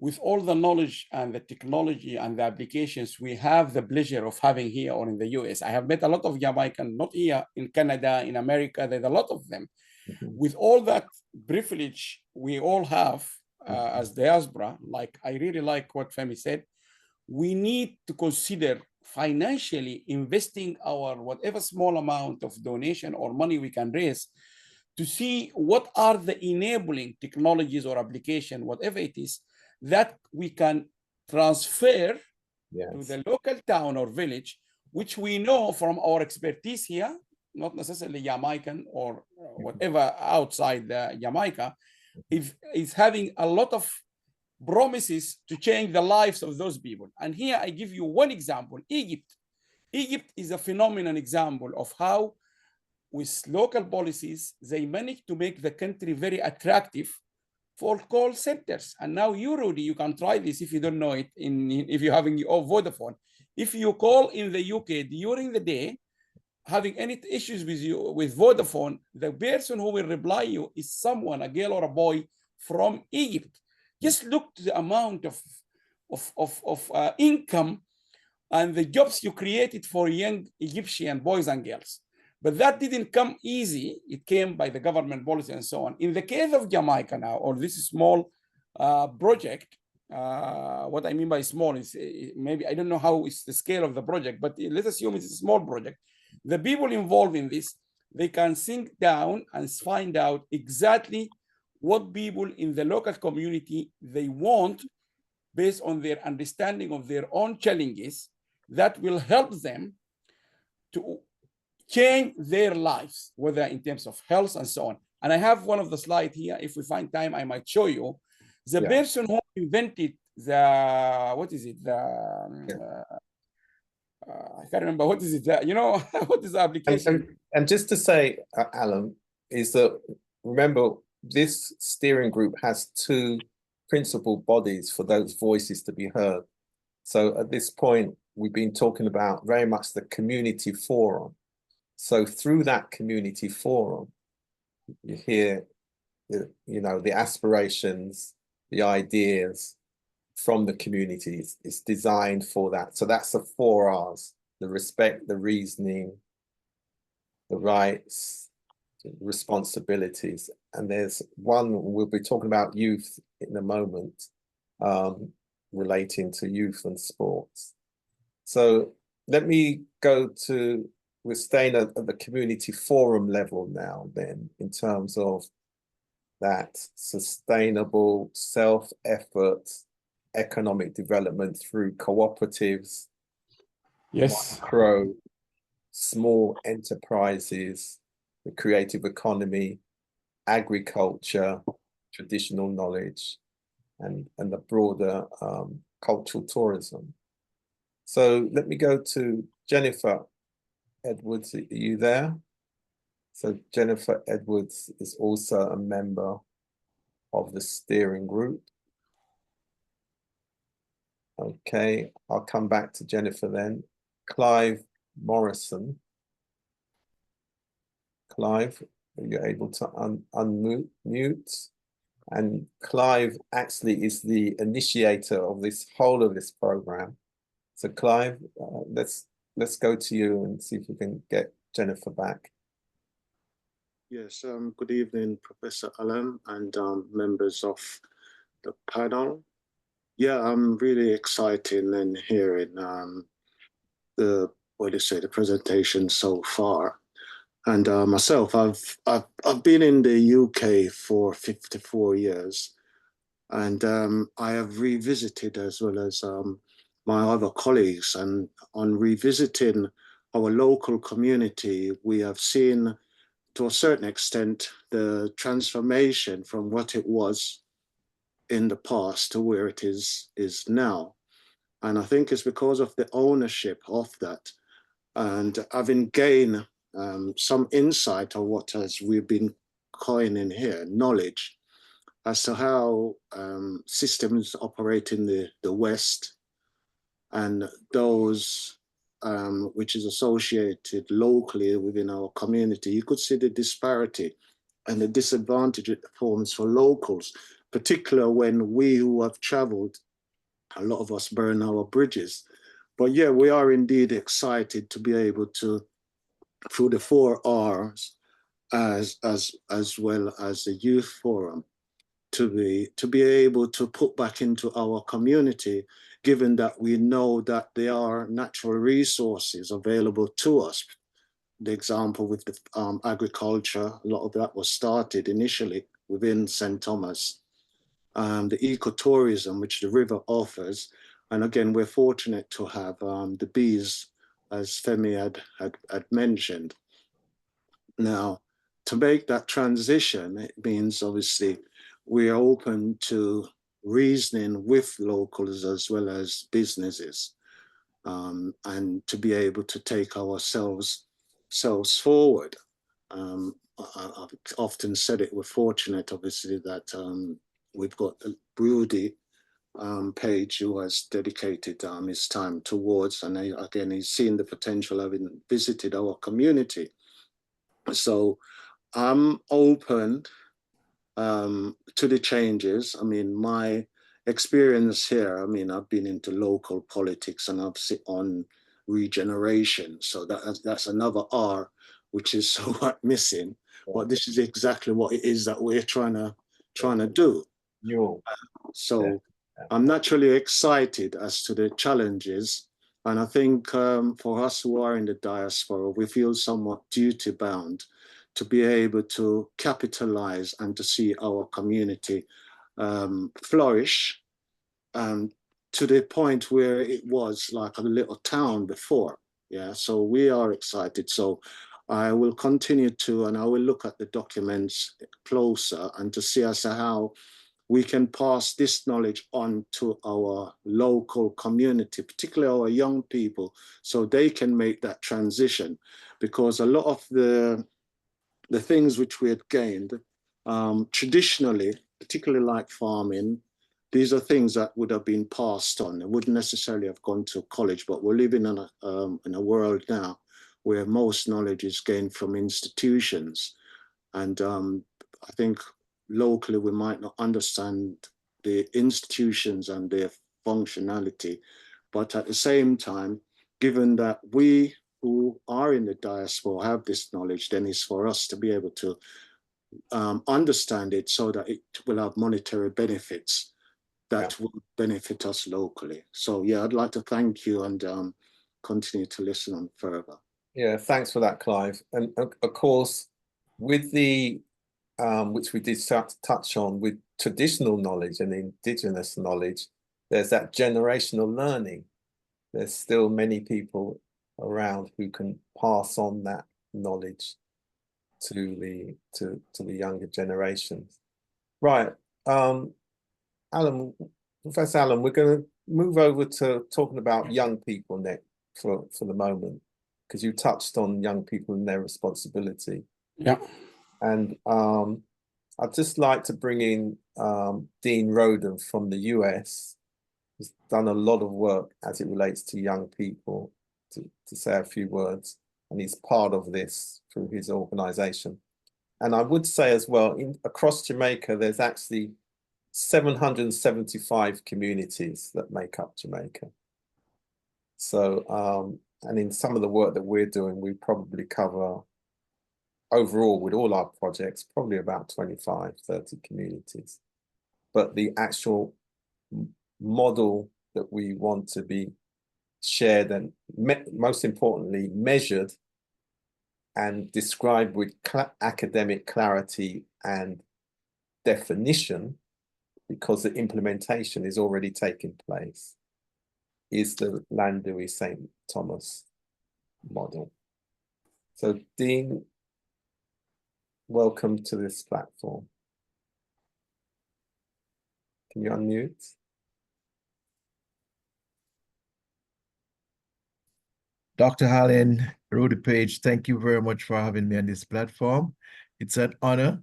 with all the knowledge and the technology and the applications we have the pleasure of having here or in the US, I have met a lot of Jamaican, not here, in Canada, in America, there's a lot of them. With all that privilege we all have as diaspora, like I really like what Femi said, we need to consider financially investing our whatever small amount of donation or money we can raise to see what are the enabling technologies or application, whatever it is, that we can transfer to the local town or village, which we know from our expertise here, not necessarily Jamaican or whatever outside Jamaica, is having a lot of promises to change the lives of those people. And here I give you one example, Egypt. Egypt is a phenomenal example of how, with local policies, they managed to make the country very attractive for call centers. And now you, Rudy, you can try this if you don't know it, if you're having your Vodafone. If you call in the UK during the day, having any issues with Vodafone, the person who will reply you is someone, a girl or a boy from Egypt. Just look to the amount of income and the jobs you created for young Egyptian boys and girls. But that didn't come easy. It came by the government policy and so on. In the case of Jamaica now, or this small project, what I mean by small is maybe, I don't know how is the scale of the project, but let's assume it's a small project. The people involved in this, they can sink down and find out exactly what people in the local community they want based on their understanding of their own challenges that will help them to change their lives, whether in terms of health and so on. And I have one of the slides here. If we find time, I might show you. The person who invented the, what is it? I can't remember, what is it? You know, what is the application? And just to say, Alan, is that, remember, this steering group has two principal bodies for those voices to be heard. So at this point, we've been talking about very much the community forum. So through that community forum, you hear, you know, the aspirations, the ideas from the communities. It's designed for that. So that's the 4 R's: the respect, the reasoning, the rights, the responsibilities. And there's one, we'll be talking about youth in a moment, relating to youth and sports. So let me go to, we're staying at the community forum level now then, in terms of that sustainable self-effort economic development through cooperatives, Yes. micro, small enterprises, the creative economy, agriculture, traditional knowledge, and the broader cultural tourism. So let me go to Jennifer Edwards. Are you there? So Jennifer Edwards is also a member of the steering group. Okay, I'll come back to Jennifer then. Clive Morrison. Clive, are you able to unmute? And Clive actually is the initiator of this whole of this program. So Clive, let's go to you and see if we can get Jennifer back. Yes, good evening, Professor Allam and members of the panel. Yeah, I'm really excited in hearing the presentation so far. And myself, I've been in the UK for 54 years, and I have revisited, as well as my other colleagues, and on revisiting our local community, we have seen, to a certain extent, the transformation from what it was in the past to where it is now. And I think it's because of the ownership of that, and having gained some insight of what as we've been coining here, knowledge as to how systems operate in the West, and those which is associated locally within our community. You could see the disparity and the disadvantage it forms for locals, particularly when we who have traveled, a lot of us burn our bridges. But yeah, we are indeed excited to be able to, through the 4Rs, as well as the youth forum, to be able to put back into our community, given that we know that there are natural resources available to us. The example with the agriculture, a lot of that was started initially within St. Thomas. The ecotourism, which the river offers. And again, we're fortunate to have the bees, as Femi had mentioned. Now, to make that transition, it means obviously we are open to reasoning with locals as well as businesses, and to be able to take ourselves forward. I've often said it, we're fortunate obviously that we've got a Broody Page who has dedicated his time towards, and again, he's seen the potential having visited our community. So I'm open to the changes. I mean, my experience here, I mean, I've been into local politics and I've sit on regeneration. So that's another R, which is somewhat missing. Yeah. But this is exactly what it is that we're trying to do. So yeah. I'm naturally excited as to the challenges. And I think for us who are in the diaspora, we feel somewhat duty bound to be able to capitalize and to see our community flourish to the point where it was like a little town before. Yeah, so we are excited. So I will continue to, and I will look at the documents closer and to see as to how we can pass this knowledge on to our local community, particularly our young people, so they can make that transition. Because a lot of the things which we had gained traditionally, particularly like farming, these are things that would have been passed on. They wouldn't necessarily have gone to college, but we're living in a world now where most knowledge is gained from institutions. And I think locally we might not understand the institutions and their functionality, but at the same time, given that we who are in the diaspora have this knowledge, then it's for us to be able to understand it so that it will have monetary benefits that will benefit us locally. So yeah, I'd like to thank you and continue to listen on further. Yeah, thanks for that, Clive. And of course, with the, which we did touch on, with traditional knowledge and indigenous knowledge, there's that generational learning. There's still many people around who can pass on that knowledge to the younger generations. Right, Alan, Professor Alan, we're going to move over to talking about young people next for the moment, because you touched on young people and their responsibility. Yeah. And I'd just like to bring in Dean Roden from the US, who's done a lot of work as it relates to young people, to say a few words, and he's part of this through his organization. And I would say as well, across Jamaica, there's actually 775 communities that make up Jamaica. So, and in some of the work that we're doing, we probably cover overall with all our projects, probably about 25, 30 communities. But the actual model that we want to be shared and most importantly, measured and described with academic clarity and definition, because the implementation is already taking place, is the Llandewey St. Thomas model. So Dean, welcome to this platform. Can you unmute? Dr. Allen, Rudy Page, thank you very much for having me on this platform. It's an honor.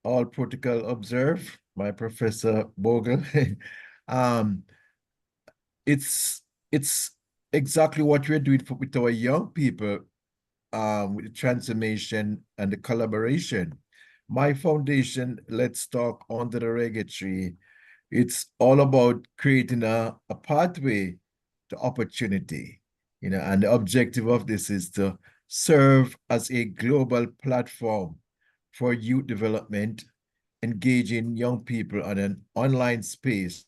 All protocol observed, my Professor Bogle. It's exactly what we're doing with our young people, with the transformation and the collaboration. My foundation, Let's Talk Under the Reggae Tree, it's all about creating a pathway to opportunity, you know, and the objective of this is to serve as a global platform for youth development, engaging young people on an online space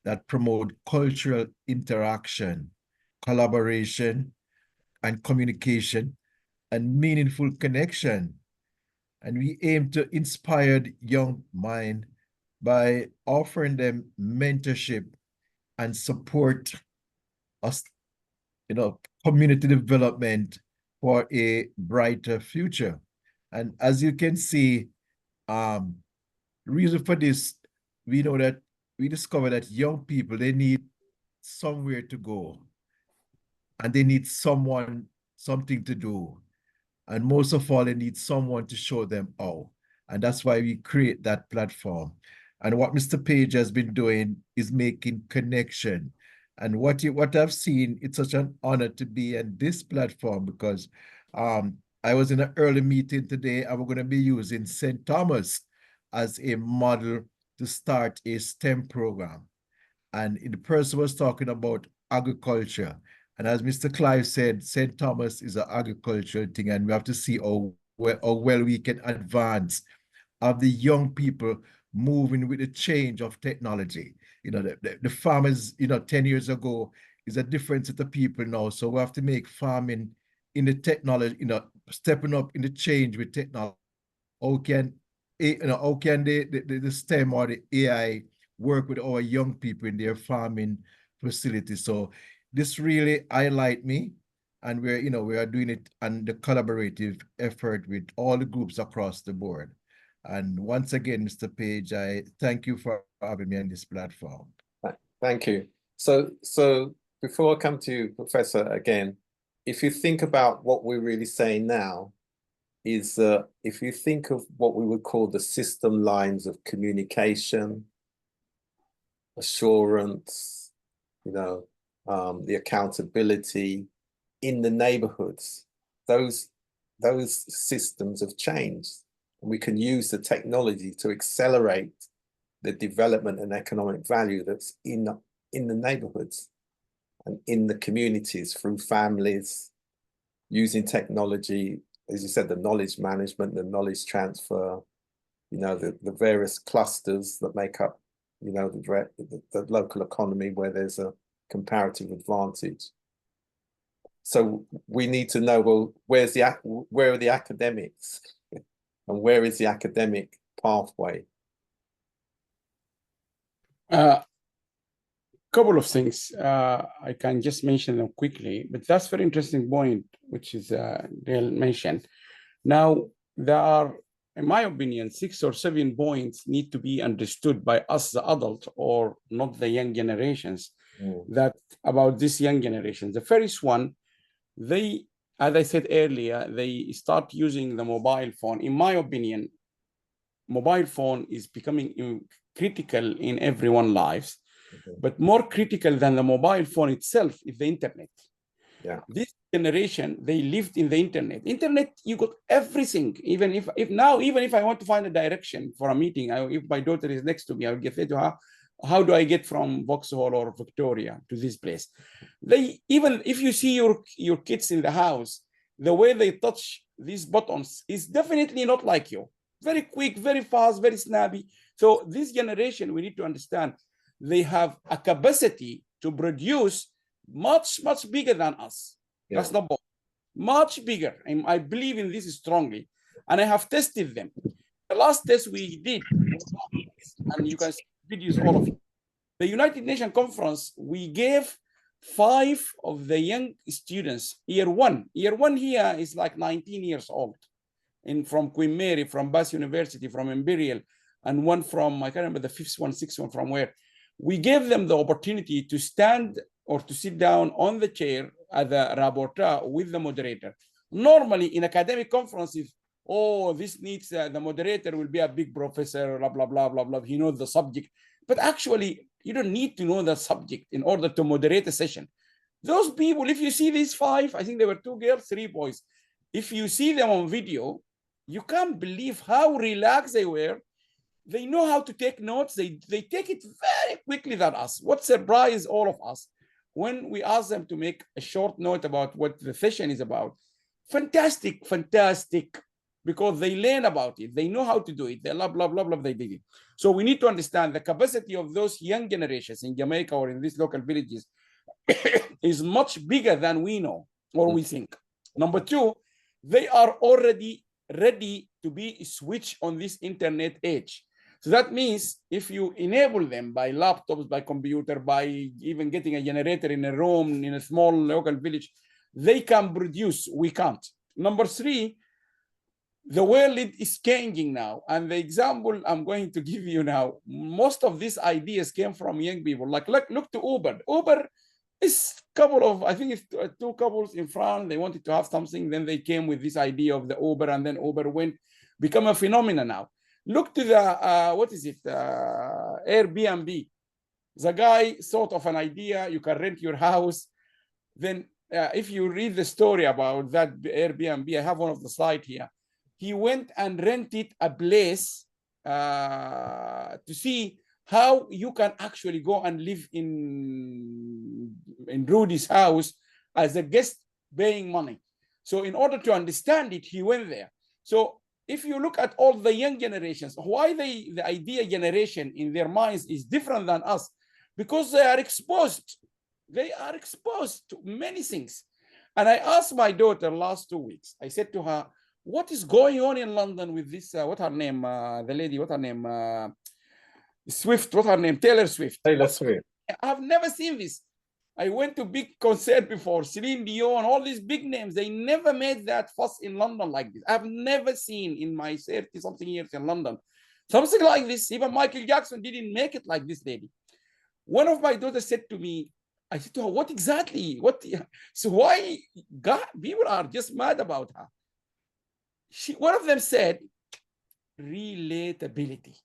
that promote cultural interaction, collaboration, and communication, and meaningful connection. And we aim to inspire the young mind by offering them mentorship and support us, you know, community development for a brighter future. And as you can see, reason for this, we know that we discover that young people, they need somewhere to go, and they need something to do. And most of all, they need someone to show them how. And that's why we create that platform. And what Mr. Page has been doing is making connection. And what I've seen, it's such an honor to be in this platform, because I was in an early meeting today, and we're going to be using St. Thomas as a model to start a STEM program. And the person was talking about agriculture. And as Mr. Clive said, St. Thomas is an agricultural thing, and we have to see how well we can advance of the young people moving with the change of technology. You know, the farmers, you know, 10 years ago is a different set of people now. So we have to make farming in the technology, you know, stepping up in the change with technology. How can the STEM or the AI work with our young people in their farming facilities? So this really highlight me, and we are doing it on the collaborative effort with all the groups across the board. And once again, Mr. Page, I thank you for having me on this platform. Thank you. So before I come to you, Professor, again, if you think about what we're really saying now, is if you think of what we would call the system lines of communication, assurance, you know, the accountability in the neighborhoods, those systems have changed. And we can use the technology to accelerate the development and economic value that's in the neighborhoods and in the communities through families, using technology, as you said, the knowledge management, the knowledge transfer, you know, the various clusters that make up, you know, the local economy where there's a comparative advantage. So we need to know, well, where are the academics and where is the academic pathway? Couple of things. I can just mention them quickly, but that's very interesting point, which is Dale mentioned. Now, there are, in my opinion, 6 or 7 points need to be understood by us, the adult, or not the young generations, that about this young generation. The first one, they, as I said earlier, they start using the mobile phone. In my opinion, mobile phone is becoming critical in everyone's lives. But more critical than the mobile phone itself is the internet. Yeah. This generation, they lived in the internet. Internet, you got everything. Even if I want to find a direction for a meeting, if my daughter is next to me, I will say to her, how do I get from Vauxhall or Victoria to this place? Even if you see your kids in the house, the way they touch these buttons is definitely not like you. Very quick, very fast, very snappy. So this generation, we need to understand, they have a capacity to produce much bigger than us. Yeah. That's not much bigger. And I believe in this strongly. And I have tested them. The last test we did, and you can see videos, all of it. The United Nations conference, we gave 5 of the young students, year one. Year one here is like 19 years old. From Queen Mary, from Bath University, from Imperial, and one from, I can't remember the 5th one, 6th one from where. We gave them the opportunity to stand or to sit down on the chair as a rapporteur with the moderator. Normally in academic conferences, this needs, the moderator will be a big professor, blah, blah, blah, blah, blah. He knows the subject. But actually, you don't need to know the subject in order to moderate a session. Those people, if you see these 5, I think there were 2 girls, 3 boys. If you see them on video, you can't believe how relaxed they were. They know how to take notes. They take it very quickly than us. What surprised all of us when we asked them to make a short note about what the session is about. Fantastic, because they learn about it. They know how to do it. They blah, blah, blah, blah, they did it. So we need to understand the capacity of those young generations in Jamaica or in these local villages is much bigger than we know or we think. Number 2, they are already ready to be switched on this internet age. So that means if you enable them by laptops, by computer, by even getting a generator in a room, in a small local village, they can produce, we can't. Number 3, the world is changing now. And the example I'm going to give you now, most of these ideas came from young people. Like look to Uber. Uber is I think it's 2 couples in France. They wanted to have something. Then they came with this idea of the Uber, and then Uber become a phenomenon now. Look to the, Airbnb. The guy thought of an idea, you can rent your house. Then if you read the story about that Airbnb, I have one of the slides here. He went and rented a place to see how you can actually go and live in Rudy's house as a guest paying money. So in order to understand it, he went there. So if you look at all the young generations, why the idea generation in their minds is different than us? Because they are exposed. They are exposed to many things. And I asked my daughter last 2 weeks, I said to her, what is going on in London with this, what her name, the lady, what her name, Swift, what her name, Taylor Swift. Taylor Swift. I've never seen this. I went to big concert before, Celine Dion, all these big names. They never made that fuss in London like this. I've never seen in my 30-something years in London something like this. Even Michael Jackson didn't make it like this lady. One of my daughters said to me, I said to her, what exactly? So why people are just mad about her? One of them said, relatability.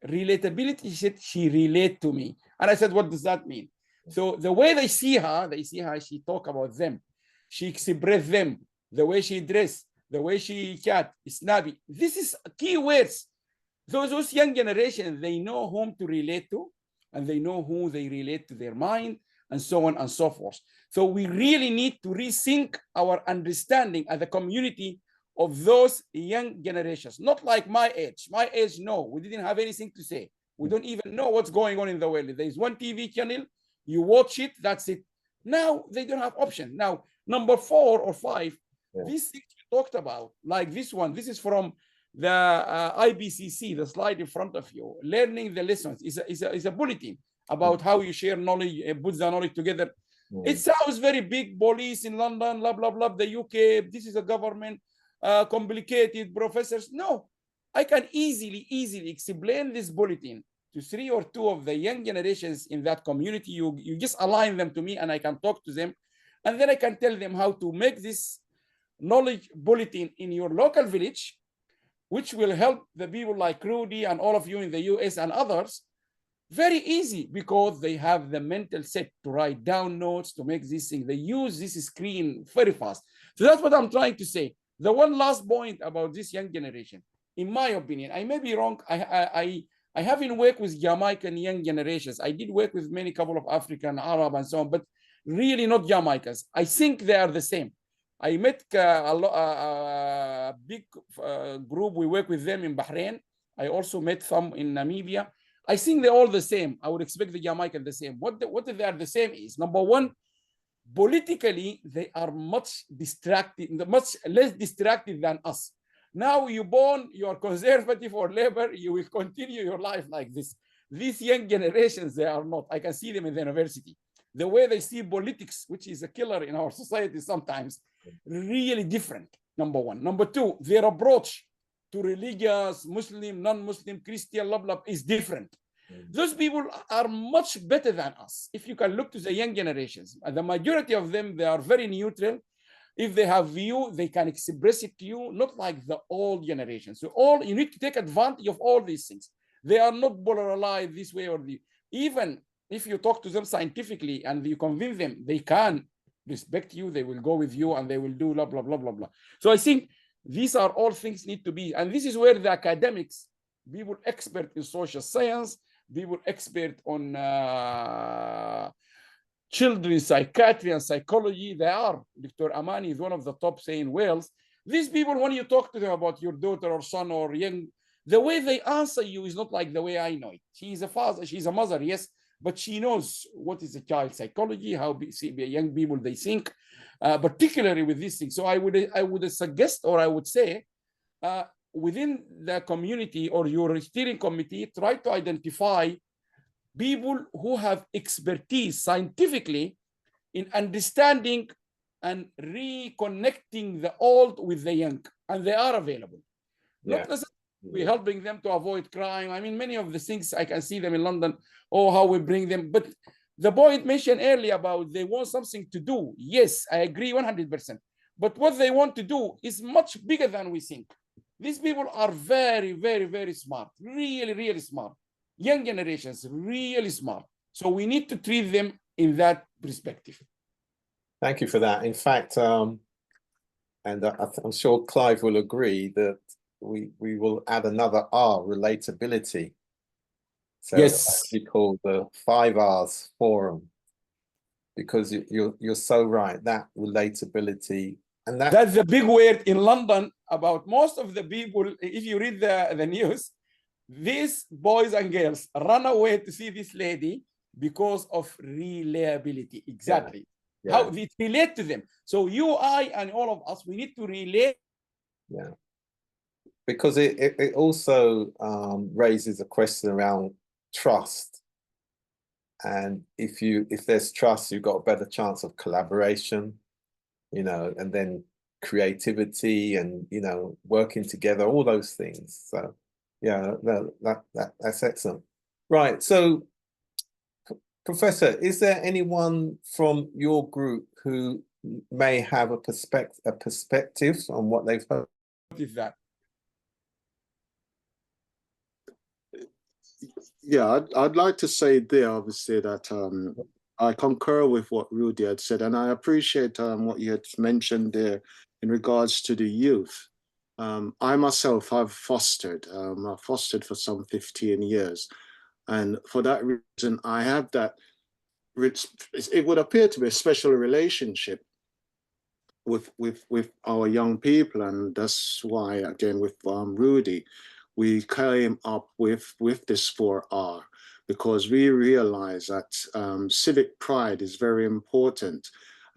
Relatability, she said, she relate to me. And I said, what does that mean? So the way they see her, she talk about them. She express them, the way she dress, the way she chat, snappy. This is key words. Those young generations, they know whom to relate to, and they know who they relate to their mind, and so on and so forth. So we really need to rethink our understanding as a community of those young generations. Not like my age. My age, no, we didn't have anything to say. We don't even know what's going on in the world. There's one TV channel, you watch it, that's it. Now they don't have option. Now Number 4 or 5, these things we talked about, like this one, this is from the IBCC, the slide in front of you. Learning the lessons is a bulletin about how you share knowledge, put the knowledge together. It sounds very big, police in London, blah, blah, blah, the UK, this is a government, complicated, professors. No, I can easily explain this bulletin to 3 or 2 of the young generations in that community. You just align them to me and I can talk to them. And then I can tell them how to make this knowledge bulletin in your local village, which will help the people like Rudy and all of you in the US and others. Very easy, because they have the mental set to write down notes, to make this thing. They use this screen very fast. So that's what I'm trying to say. The one last point about this young generation, in my opinion, I may be wrong. I haven't worked with Jamaican young generations. I did work with many couple of African, Arab, and so on, but really not Jamaicans. I think they are the same. I met a big group. We work with them in Bahrain. I also met some in Namibia. I think they're all the same. I would expect the Jamaican the same. What they are the same is, number one, politically, they are much distracted, much less distracted than us. Now you're born, you are conservative or labor, you will continue your life like this. These young generations, they are not. I can see them in the university. The way they see politics, which is a killer in our society sometimes, really different, number one. Number 2, their approach to religious, Muslim, non-Muslim, Christian, blah, blah, is different. Those people are much better than us. If you can look to the young generations, the majority of them, they are very neutral. If they have view, they can express it to you, not like the old generation. So you need to take advantage of all these things. They are not polarized this way or the, even if you talk to them scientifically and you convince them, they can respect you, they will go with you and they will do blah, blah, blah, blah, blah. So I think these are all things need to be, and this is where the academics, people expert in social science, people expert on children's psychiatry and psychology, they are. Dr. Amani is one of the top, say, in Wales. These people, when you talk to them about your daughter or son or young, the way they answer you is not like the way I know it. She's a father, she's a mother, yes, but she knows what is a child psychology, how young people they think, particularly with these things. So I would suggest, or I would say, within the community or your steering committee, try to identify people who have expertise scientifically in understanding and reconnecting the old with the young, and they are available. Yeah. Not necessarily we're helping them to avoid crime. I mean, many of the things I can see them in London, or how we bring them. But the point mentioned earlier about they want something to do. Yes, I agree 100%. But what they want to do is much bigger than we think. These people are very, very, very smart, really, really smart. Young generations, really smart. So we need to treat them in that perspective. Thank you for that. In fact, and I'm sure Clive will agree that we will add another R, relatability. So yes, we call the 5 R's forum, because you're so right, that relatability. And that's the big word in London about most of the people. If you read the news, these boys and girls run away to see this lady because of reliability. Exactly. Yeah. How it relate to them. So you, I, and all of us, we need to relate. Yeah. Because it also raises a question around trust. And if there's trust, you've got a better chance of collaboration, you know, and then creativity and, you know, working together, all those things. So yeah, that's excellent. Right. So Professor, is there anyone from your group who may have a perspective on what they've heard? What is that? Yeah, I'd like to say there, obviously, that I concur with what Rudy had said, and I appreciate what you had mentioned there in regards to the youth. I myself have fostered. I've fostered for some 15 years. And for that reason, I have that, it would appear to be a special relationship with our young people. And that's why, again, with Rudy, we came up with this 4R, because we realize that civic pride is very important.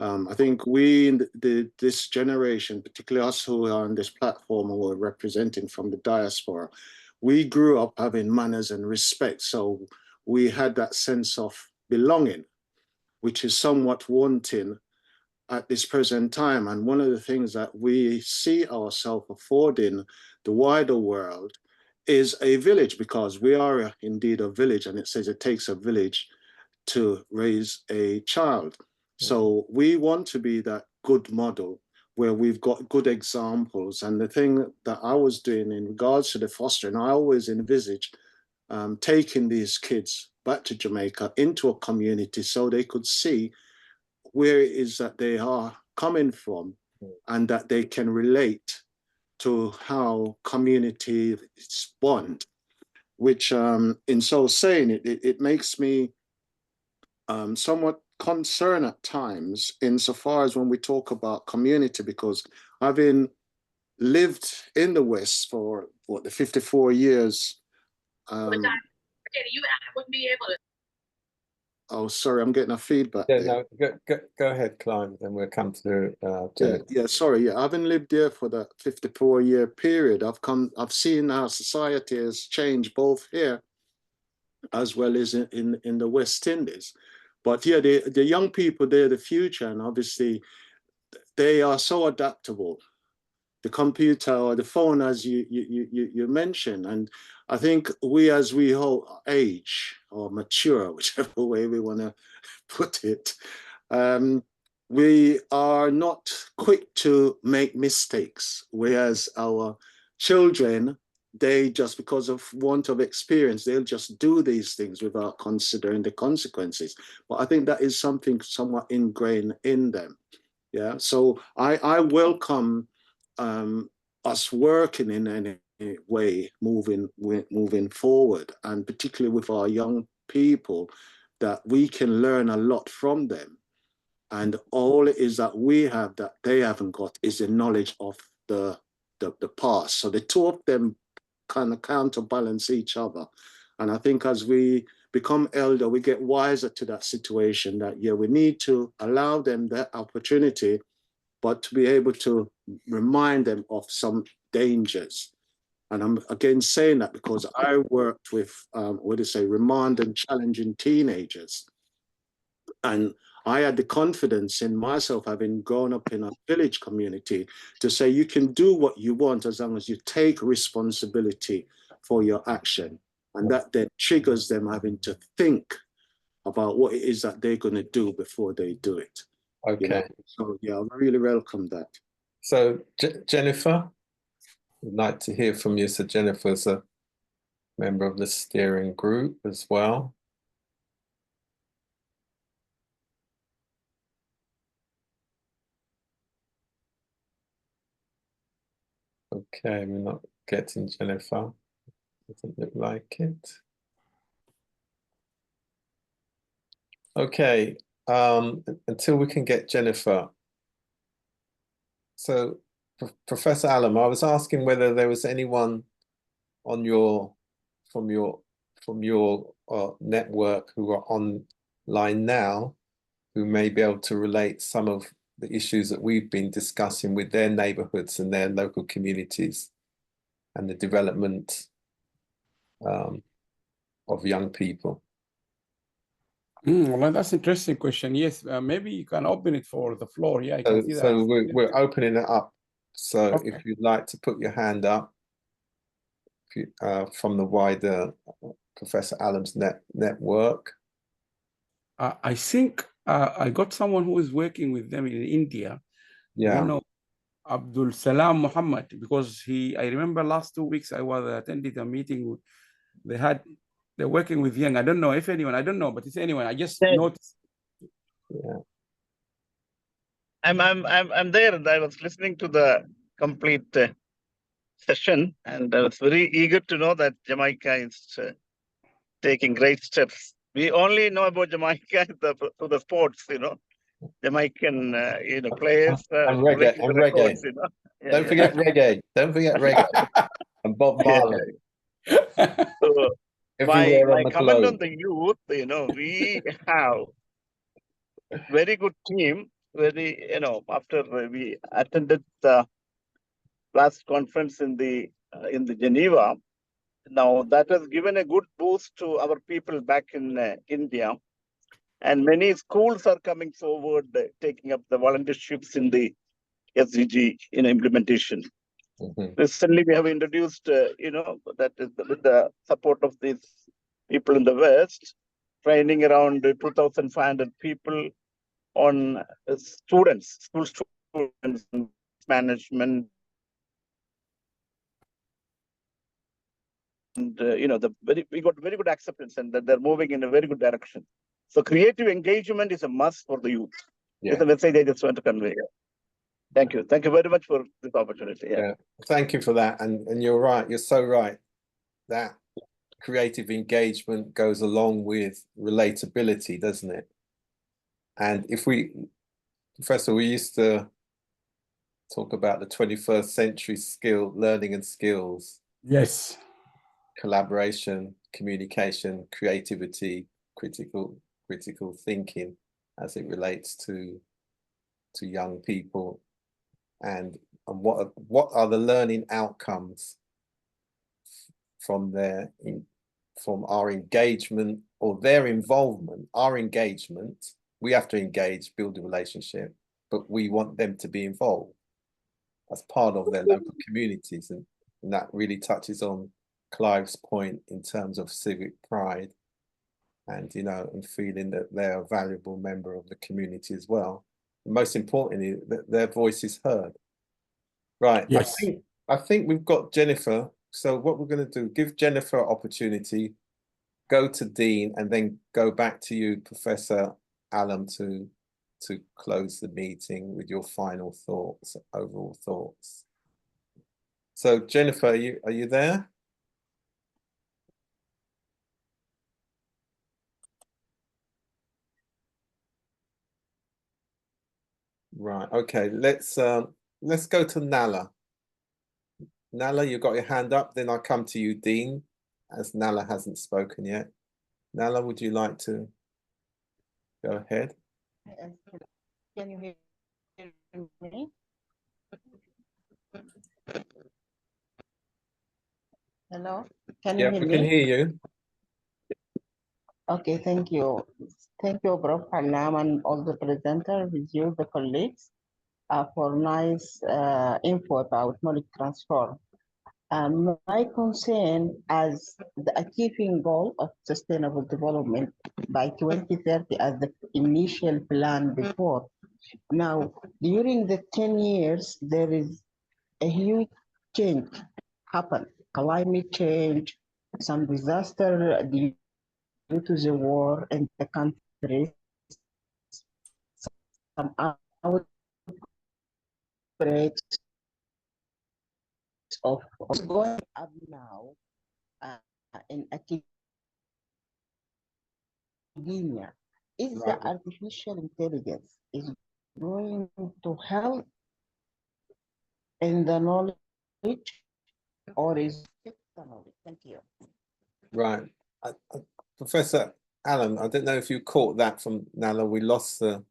I think we in this generation, particularly us who are on this platform who are representing from the diaspora, we grew up having manners and respect. So we had that sense of belonging, which is somewhat wanting at this present time. And one of the things that we see ourselves affording the wider world is a village, because we are indeed a village, and it says it takes a village to raise a child. So we want to be that good model where we've got good examples. And the thing that I was doing in regards to the fostering, I always envisaged taking these kids back to Jamaica into a community so they could see where it is that they are coming from and that they can relate to how community bond, which in so saying, it makes me somewhat concerned at times insofar as when we talk about community, because having lived in the West for what, the 54 years. Oh, sorry, I'm getting a feedback. Yeah, there. no, go ahead, Clive, then we'll come to sorry. Having lived there for that 54-year period, I've seen how society has changed both here as well as in the West Indies. But yeah, the young people, they're the future, and obviously they are so adaptable. The computer or the phone, as you mentioned, and I think as we age or mature, whichever way we want to put it, we are not quick to make mistakes, whereas our children, they just, because of want of experience, they'll just do these things without considering the consequences. But I think that is something somewhat ingrained in them. Yeah, so I welcome us working in any way, moving forward, and particularly with our young people, that we can learn a lot from them. And all it is that we have that they haven't got is the knowledge of the past. So the two of them kind of counterbalance each other. And I think as we become elder, we get wiser to that situation, that, yeah, we need to allow them that opportunity, but to be able to remind them of some dangers. And I'm again saying that because I worked with, remand and challenging teenagers. And I had the confidence in myself, having grown up in a village community, to say you can do what you want as long as you take responsibility for your action. And that then triggers them having to think about what it is that they're going to do before they do it. Okay. You know? So yeah, I really welcome that. So Jennifer, I'd like to hear from you. So Jennifer's a member of the steering group as well. Okay, we're not getting Jennifer. Doesn't look like it. Okay, until we can get Jennifer. So, Professor Allam, I was asking whether there was anyone on from your network who are online now who may be able to relate some of the issues that we've been discussing with their neighborhoods and their local communities and the development of young people. Well, that's an interesting question. Yes, maybe you can open it for the floor. Yeah, I can see that. So we're opening it up. So Okay. if you'd like to put your hand up from the wider Professor Allam's network. I think I got someone who is working with them in India. Yeah. I don't know, Abdul Salam Muhammad, because I remember last 2 weeks I was attending a meeting. They're working with young. I don't know if anyone, I don't know, but it's anyone. I just noticed. Yeah. I'm there, and I was listening to the complete session, and I was very eager to know that Jamaica is taking great steps. We only know about Jamaica through the sports, Jamaican, players and reggae, breaking the records, Yeah, don't forget reggae. Don't forget reggae. And Bob Marley. So Everywhere my on the comment globe. on the youth, we have a very good team very, after we attended the last conference in the Geneva, now that has given a good boost to our people back in India. And many schools are coming forward, taking up the volunteerships in the SDG implementation. Recently, we have introduced, that is with the support of these people in the West, training around 2,500 people on students, school students, management, and we got very good acceptance, and that they're moving in a very good direction. So creative engagement is a must for the youth. Yeah. It's the message I just want to convey. Thank you. Thank you very much for this opportunity. Yeah. Thank you for that. And you're right. You're so right. That creative engagement goes along with relatability, doesn't it? And if Professor, we used to talk about the 21st century learning and skills. Yes. Collaboration, communication, creativity, critical thinking as it relates to young people, and what are the learning outcomes from our engagement or their involvement. Our engagement, we have to engage, build a relationship, but we want them to be involved as part of their local communities, and that really touches on Clive's point in terms of civic pride, and and feeling that they're a valuable member of the community as well. And most importantly, that their voice is heard. Right. Yes. I think we've got Jennifer. So what we're going to do, give Jennifer an opportunity, go to Dean, and then go back to you, Professor Allam, to close the meeting with your final thoughts, overall thoughts. So Jennifer, are you there? Right. Okay. Let's go to Nala. Nala, you got your hand up. Then I'll come to you, Dean, as Nala hasn't spoken yet. Nala, would you like to go ahead? Can you hear me? Hello? Can you hear me? Yeah, we can hear you. Okay, thank you. Thank you, Prof. Allam, and all the presenters with you, the colleagues, for nice info about knowledge transfer. My concern as the achieving goal of sustainable development by 2030 as the initial plan before. Now, during the 10 years, there is a huge change happen. Climate change, some disaster due to the war in the countries, some outbreaks of what's going up now in academia. Is the artificial intelligence is going to help in the knowledge, or is it the knowledge? Thank you. Right. Professor Allam, I don't know if you caught that from Nala. We lost the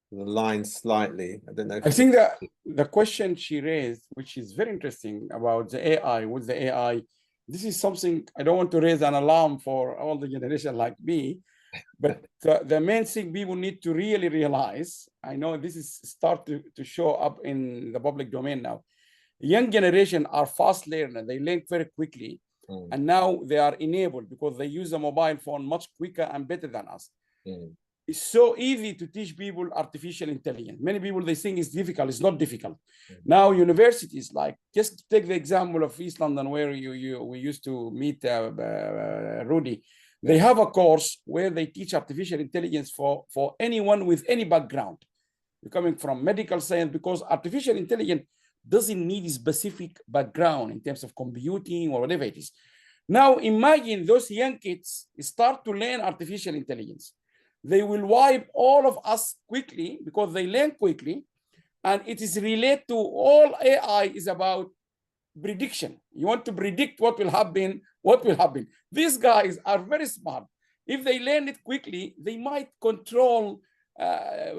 line slightly. I don't know. I think that the question she raised, which is very interesting about the AI, with the AI, this is something I don't want to raise an alarm for all the generation like me, but the main thing people need to really realize, I know this is start to show up in the public domain now. Young generation are fast learners. They learn very quickly. And now they are enabled because they use a mobile phone much quicker and better than us. It's so easy to teach people artificial intelligence. Many people, they think it's difficult. It's not difficult. Now universities, like just take the example of East London where we used to meet Rudy. They have a course where they teach artificial intelligence for anyone with any background. You're coming from medical science, because artificial intelligence doesn't need a specific background in terms of computing or whatever it is. Now imagine those young kids start to learn artificial intelligence. They will wipe all of us quickly because they learn quickly, and it is related to all AI is about prediction. You want to predict what will happen, These guys are very smart. If they learn it quickly, they might control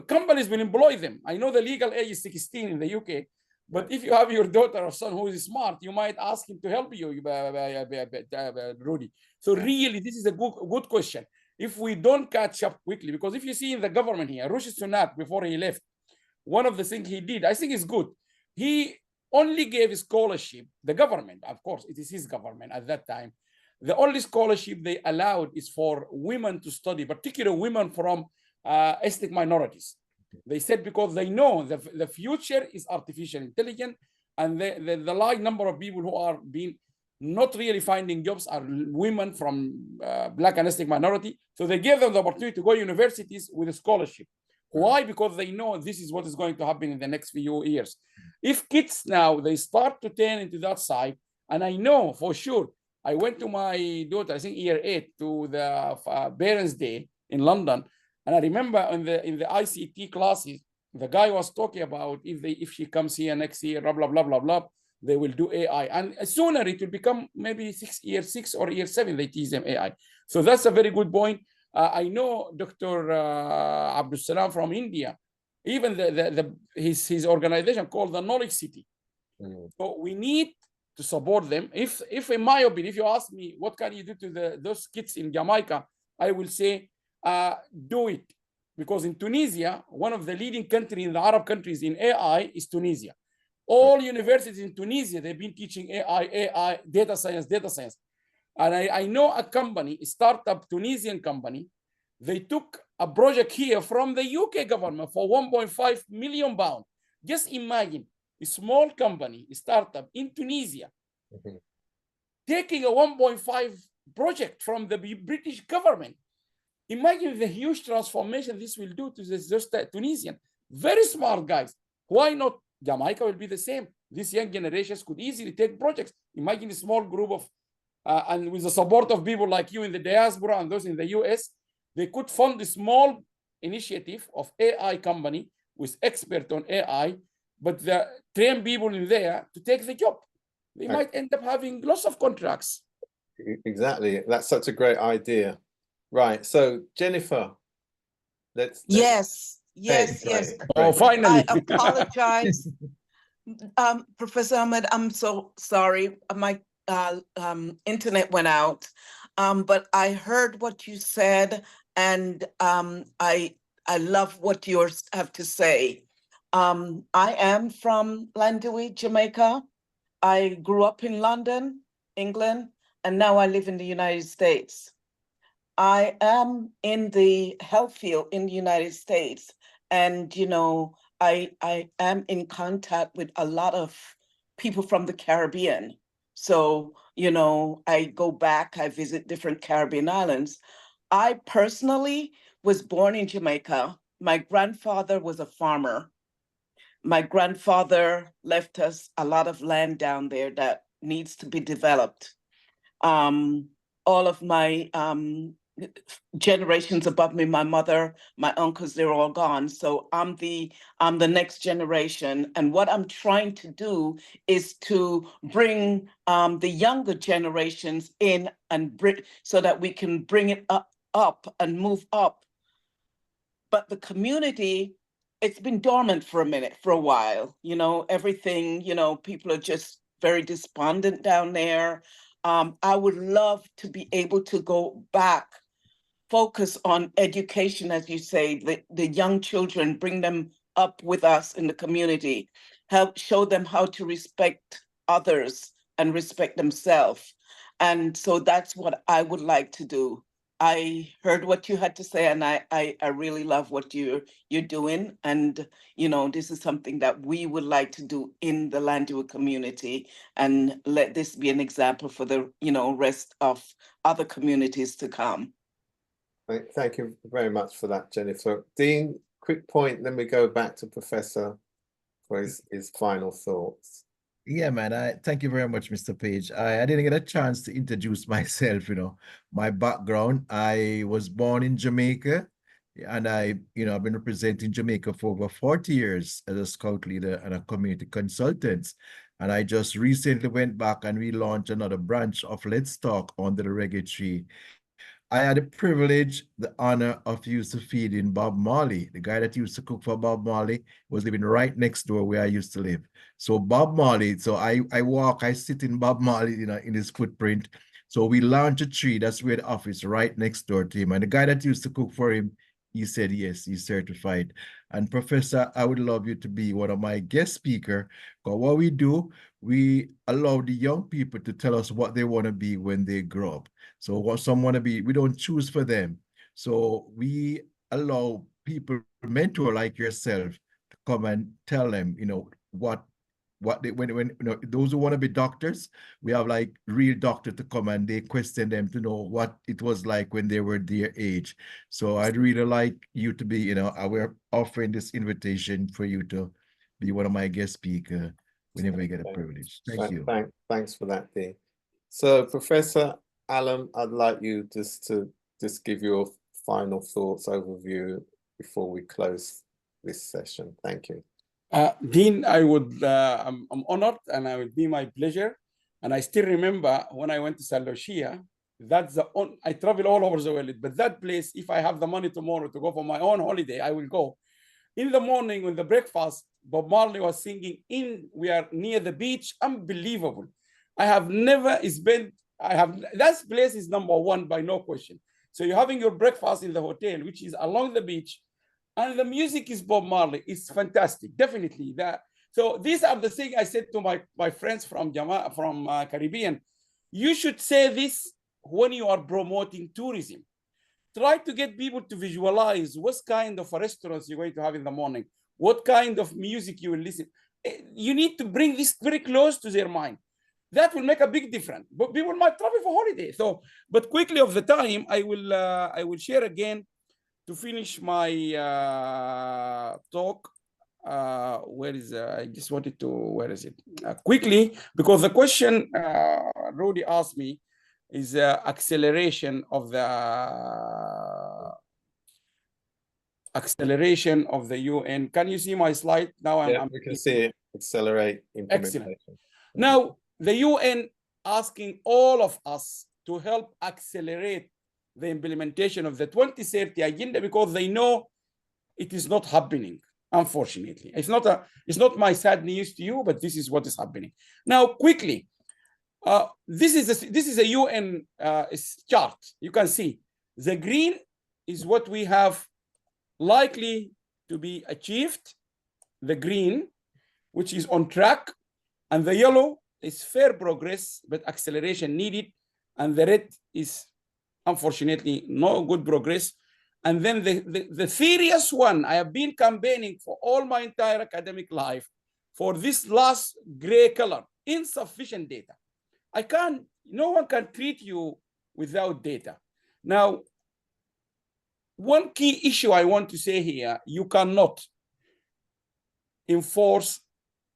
companies will employ them. I know the legal age is 16 in the UK, but if you have your daughter or son who is smart, you might ask him to help you, Rudy. So really, this is a good question. If we don't catch up quickly, because if you see in the government here, Rishi Sunak, before he left, one of the things he did, I think is good. He only gave scholarship, the government, of course, it is his government at that time. The only scholarship they allowed is for women to study, particularly women from ethnic minorities. They said because they know the future is artificial intelligence, and the large number of people who are being not really finding jobs are women from Black and ethnic minority. So they gave them the opportunity to go to universities with a scholarship. Why? Because they know this is what is going to happen in the next few years. If kids now, they start to turn into that side, and I know for sure, I went to my daughter, I think year 8, to the Parents' Day in London. And I remember in the ICT classes, the guy was talking about if she comes here next year, blah, blah, blah, blah, blah, they will do AI. And sooner it will become maybe year 6 or year 7, they teach them AI. So that's a very good point. I know Dr. Abdul Salam from India, even his organization called the Knowledge City. So we need to support them. If in my opinion, if you ask me, what can you do to those kids in Jamaica, I will say, do it. Because in Tunisia, one of the leading countries in the Arab countries in AI is Tunisia. All universities in Tunisia, they've been teaching AI, data science. And I know a company, a startup Tunisian company, they took a project here from the UK government for £1.5 million. Just imagine a small company, a startup in Tunisia, taking a 1.5 project from the British government. Imagine the huge transformation this will do to the Tunisian. Very smart guys. Why not? Jamaica will be the same. These young generations could easily take projects. Imagine a small group of, and with the support of people like you in the diaspora and those in the US, they could fund a small initiative of AI company with expert on AI, but the train people in there to take the job. They might end up having lots of contracts. Exactly. That's such a great idea. Right. So Jennifer, let's Yes. Oh, finally. I apologize. Professor Ahmed, I'm so sorry. My internet went out. But I heard what you said, and I love what you have to say. I am from Llandewey, Jamaica. I grew up in London, England, and now I live in the United States. I am in the health field in the United States, and I am in contact with a lot of people from the Caribbean. So, I go back, I visit different Caribbean islands. I personally was born in Jamaica. My grandfather was a farmer. My grandfather left us a lot of land down there that needs to be developed. All of my generations above me, my mother, my uncles, they're all gone. So I'm the next generation. And what I'm trying to do is to bring the younger generations in and so that we can bring it up and move up. But the community, it's been dormant for a while. Everything, people are just very despondent down there. I would love to be able to go back, focus on education, as you say, the young children, bring them up with us in the community, help show them how to respect others and respect themselves. And so that's what I would like to do. I heard what you had to say, and I really love what you're doing. And, this is something that we would like to do in the Llandewey community, and let this be an example for the, rest of other communities to come. Thank you very much for that, Jennifer. Dean, quick point, then we go back to Professor for his final thoughts. Yeah, man. Thank you very much, Mr. Page. I didn't get a chance to introduce myself, my background. I was born in Jamaica, and I've been representing Jamaica for over 40 years as a scout leader and a community consultant. And I just recently went back and we launched another branch of Let's Talk under the Reggae Tree. I had the privilege, the honor of used to feed in Bob Marley. The guy that used to cook for Bob Marley was living right next door where I used to live. So Bob Marley, so I sit in Bob Marley, you know, in his footprint. So we launched a tree, that's where the office right next door to him. And the guy that used to cook for him, he said, yes, he's certified. And Professor, I would love you to be one of my guest speaker. Because what we do, we allow the young people to tell us what they want to be when they grow up. So what some want to be, we don't choose for them. So we allow people, mentor like yourself, to come and tell them, you know, what they, when you know, those who want to be doctors, we have like real doctor to come and they question them to know what it was like when they were their age. So I'd really like you to be, you know, we're offering this invitation for you to be one of my guest speakers whenever you get a privilege. Thank you. Thanks for that, Dean. So Professor Allam, I'd like you to give your final thoughts, overview before we close this session. Thank you. Dean, I'm honored, and it would be my pleasure. And I still remember when I went to St. Lucia, I travel all over the world, but that place, if I have the money tomorrow to go for my own holiday, I will go. In the morning, when the breakfast, Bob Marley was singing we are near the beach, unbelievable. That place is number one by no question. So you're having your breakfast in the hotel, which is along the beach, and the music is Bob Marley. It's fantastic, definitely. So these are the things I said to my friends from Caribbean. You should say this when you are promoting tourism. Try to get people to visualize what kind of restaurants you're going to have in the morning, what kind of music you will listen. You need to bring this very close to their mind. That will make a big difference. But people might travel for holiday. So, but quickly of the time, I will share again to finish my talk. Where is I just wanted to, where is it? Quickly, because the question Rudy asked me is acceleration of the UN. Can you see my slide now? We can see it. Accelerate implementation. Excellent. Now the UN asking all of us to help accelerate the implementation of the 2030 agenda, because they know it is not happening. Unfortunately, it's not my sad news to you, but this is what is happening now. Quickly, this is a UN chart. You can see the green is what we have likely to be achieved, the green, which is on track, and the yellow is fair progress but acceleration needed, and the red is unfortunately no good progress. And then the serious one, I have been campaigning for all my entire academic life for this last gray color, insufficient data. No one can treat you without data. Now, one key issue I want to say here, you cannot enforce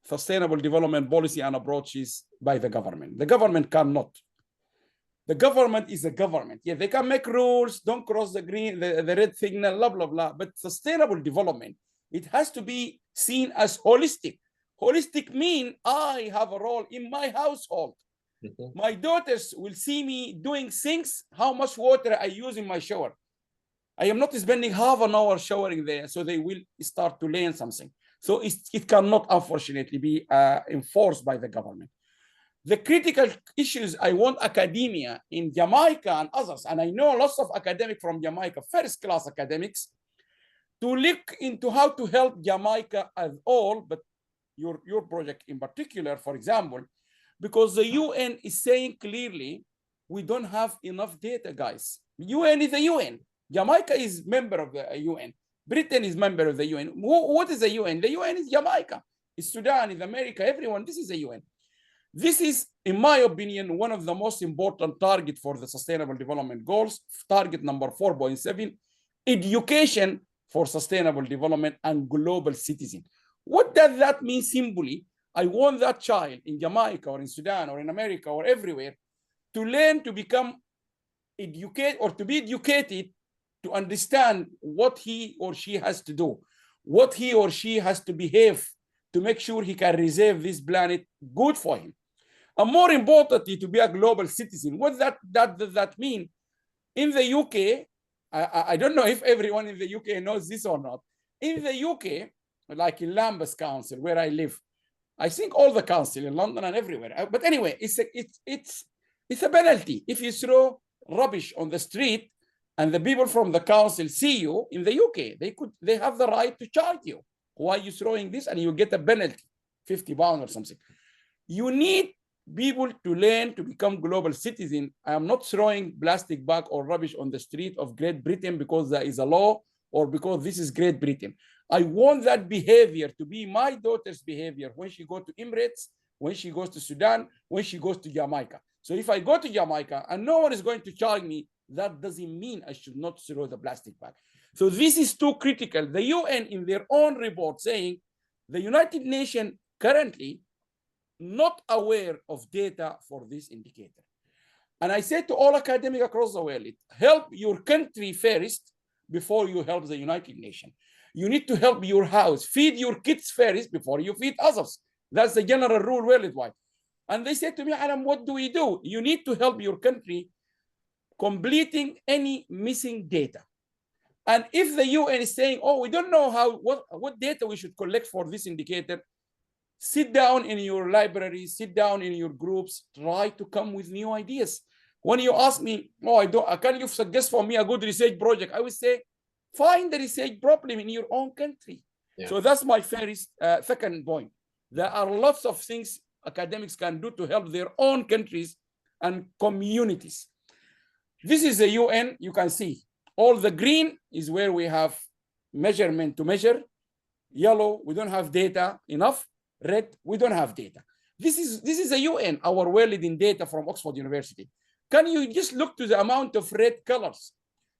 sustainable development policy and approaches by the government. The government cannot. The government is a government. Yeah, they can make rules, don't cross the green, the red signal, blah, blah, blah. But sustainable development, it has to be seen as holistic. Holistic means I have a role in my household. Mm-hmm. My daughters will see me doing things, how much water I use in my shower. I am not spending half an hour showering there, so they will start to learn something. So it cannot, unfortunately, be enforced by the government. The critical issues I want academia in Jamaica and others, and I know lots of academics from Jamaica, first-class academics, to look into how to help Jamaica as all, but your project in particular, for example, because the UN is saying clearly, we don't have enough data, guys. UN is the UN. Jamaica is member of the UN. Britain is member of the UN. What is the UN? The UN is Jamaica. It's Sudan, it's America, everyone. This is the UN. This is, in my opinion, one of the most important targets for the Sustainable Development Goals, target number 4.7, education for sustainable development and global citizen. What does that mean simply? I want that child in Jamaica or in Sudan or in America or everywhere to learn to become educated or to be educated to understand what he or she has to do, what he or she has to behave to make sure he can reserve this planet good for him. And more importantly, to be a global citizen. What does that mean? In the UK, I don't know if everyone in the UK knows this or not. In the UK, like in Lambeth Council, where I live, I think all the council in London and everywhere. But anyway, it's a penalty. If you throw rubbish on the street and the people from the council see you in the UK, they have the right to charge you. Why are you throwing this? And you get a penalty, £50 or something. You need people to learn to become global citizens. I am not throwing plastic bag or rubbish on the street of Great Britain because there is a law or because this is Great Britain. I want that behavior to be my daughter's behavior when she goes to Emirates, when she goes to Sudan, when she goes to Jamaica. So if I go to Jamaica and no one is going to charge me, that doesn't mean I should not throw the plastic bag. So this is too critical. The UN in their own report saying the United Nations currently not aware of data for this indicator. And I said to all academics across the world, help your country first before you help the United Nations. You need to help your house, feed your kids first before you feed others. That's the general rule worldwide. And they said to me, Alam, what do we do? You need to help your country completing any missing data. And if the UN is saying, oh, we don't know what data we should collect for this indicator, sit down in your library, sit down in your groups, try to come with new ideas. When you ask me, oh, can you suggest for me a good research project? I would say, find the research problem in your own country. Yeah. So that's my second point. There are lots of things academics can do to help their own countries and communities. This is the UN, you can see. All the green is where we have measurement to measure. Yellow, we don't have data enough. Red, we don't have data. This is a UN, our well-leading data from Oxford University. Can you just look to the amount of red colors?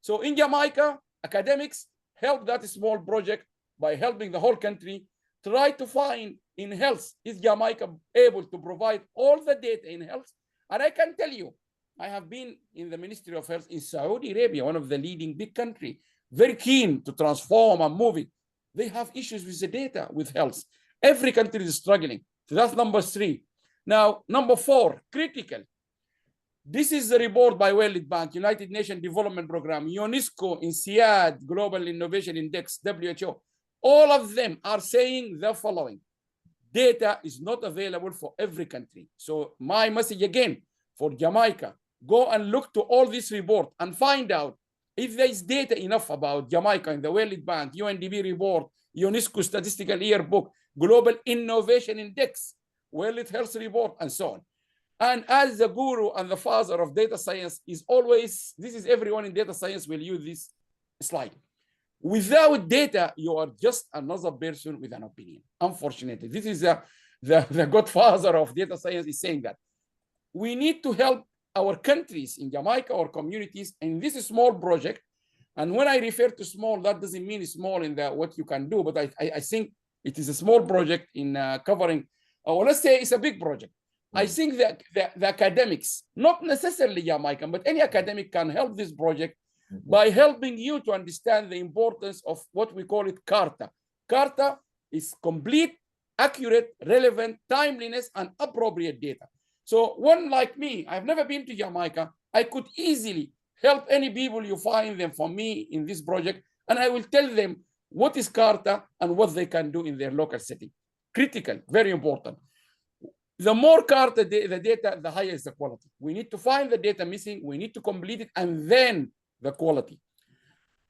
So in Jamaica, academics help that small project by helping the whole country try to find in health, is Jamaica able to provide all the data in health? And I can tell you, I have been in the Ministry of Health in Saudi Arabia, one of the leading big countries, very keen to transform and move it. They have issues with the data, with health. Every country is struggling. So that's number 3. Now, number 4, critical. This is the report by World Bank, United Nations Development Programme, UNESCO, INSEAD, Global Innovation Index, WHO. All of them are saying the following. Data is not available for every country. So my message again for Jamaica, go and look to all this report and find out if there is data enough about Jamaica in the World Bank, UNDP report, UNESCO Statistical Yearbook, Global Innovation Index, World Health Report, and so on. And as the guru and the father of data science is always, this is everyone in data science will use this slide. Without data, you are just another person with an opinion. Unfortunately, this is the godfather of data science is saying that. We need to help our countries in Jamaica or communities in this small project. And when I refer to small, that doesn't mean small in what you can do, but I think it is a small project in covering, or let's say it's a big project. I think that the academics, not necessarily Jamaican, but any academic can help this project by helping you to understand the importance of what we call it Carta. Carta is complete, accurate, relevant, timeliness, and appropriate data. So one like me, I've never been to Jamaica. I could easily help any people you find them for me in this project, and I will tell them what is Carta and what they can do in their local setting. Critical, very important. The more Carta the data, the higher is the quality. We need to find the data missing, we need to complete it, and then the quality.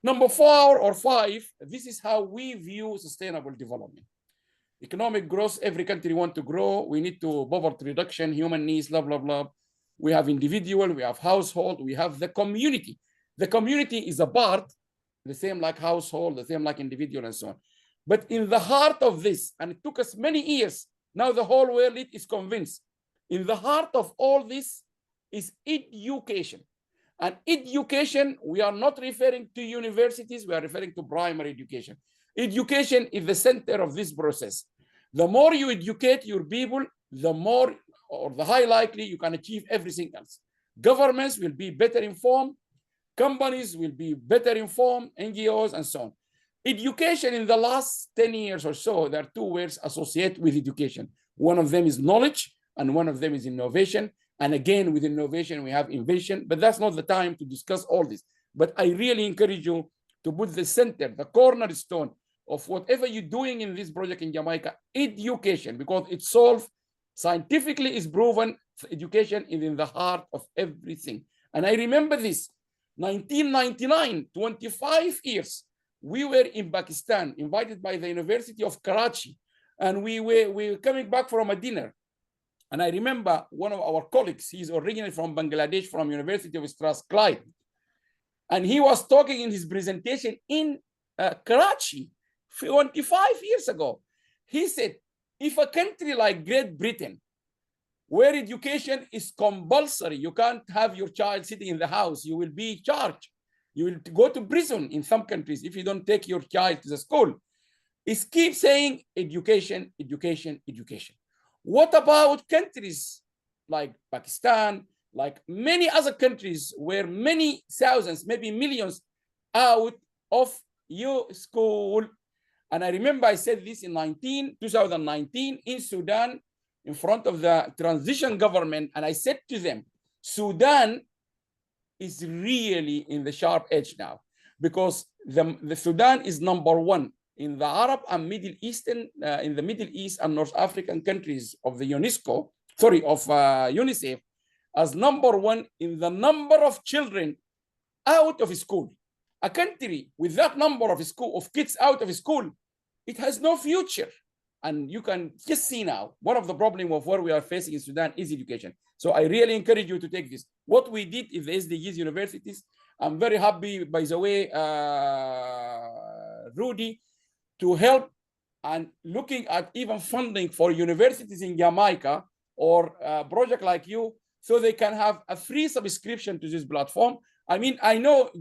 Number 4 or 5, this is how we view sustainable development. Economic growth, every country wants to grow. We need to poverty reduction, human needs, blah, blah, blah. We have individual, we have household, we have the community. The community is a part, the same like household, the same like individual and so on. But in the heart of this, and it took us many years, now the whole world is convinced. In the heart of all this is education. And education, we are not referring to universities, we are referring to primary education. Education is the center of this process. The more you educate your people, the more or the high likely you can achieve everything else. Governments will be better informed, companies will be better informed, NGOs and so on. Education in the last 10 years or so, there are 2 words associated with education. One of them is knowledge and one of them is innovation. And again, with innovation, we have invention, but that's not the time to discuss all this. But I really encourage you to put the center, the cornerstone of whatever you're doing in this project in Jamaica, education, because it's solved, scientifically is proven, education is in the heart of everything. And I remember this, 1999, 25 years, we were in Pakistan, invited by the University of Karachi, and we were coming back from a dinner. And I remember one of our colleagues, he's originally from Bangladesh, from University of Strathclyde, and he was talking in his presentation in Karachi 25 years ago. He said, if a country like Great Britain, where education is compulsory, you can't have your child sitting in the house, you will be charged. You will go to prison in some countries if you don't take your child to the school. It keeps saying education, education, education. What about countries like Pakistan, like many other countries where many thousands, maybe millions out of your school? And I remember I said this in 2019 in Sudan, in front of the transition government, and I said to them, Sudan is really in the sharp edge now, because the Sudan is #1 in the Arab and Middle Eastern, in the Middle East and North African countries of the UNESCO, sorry, of UNICEF, as #1 in the number of children out of school. A country with that number of kids out of school, it has no future. And you can just see now, one of the problems of what we are facing in Sudan is education. So I really encourage you to take this. What we did in the SDGs universities, I'm very happy, by the way, Rudy, to help and looking at even funding for universities in Jamaica or a project like you, so they can have a free subscription to this platform. I mean, I know,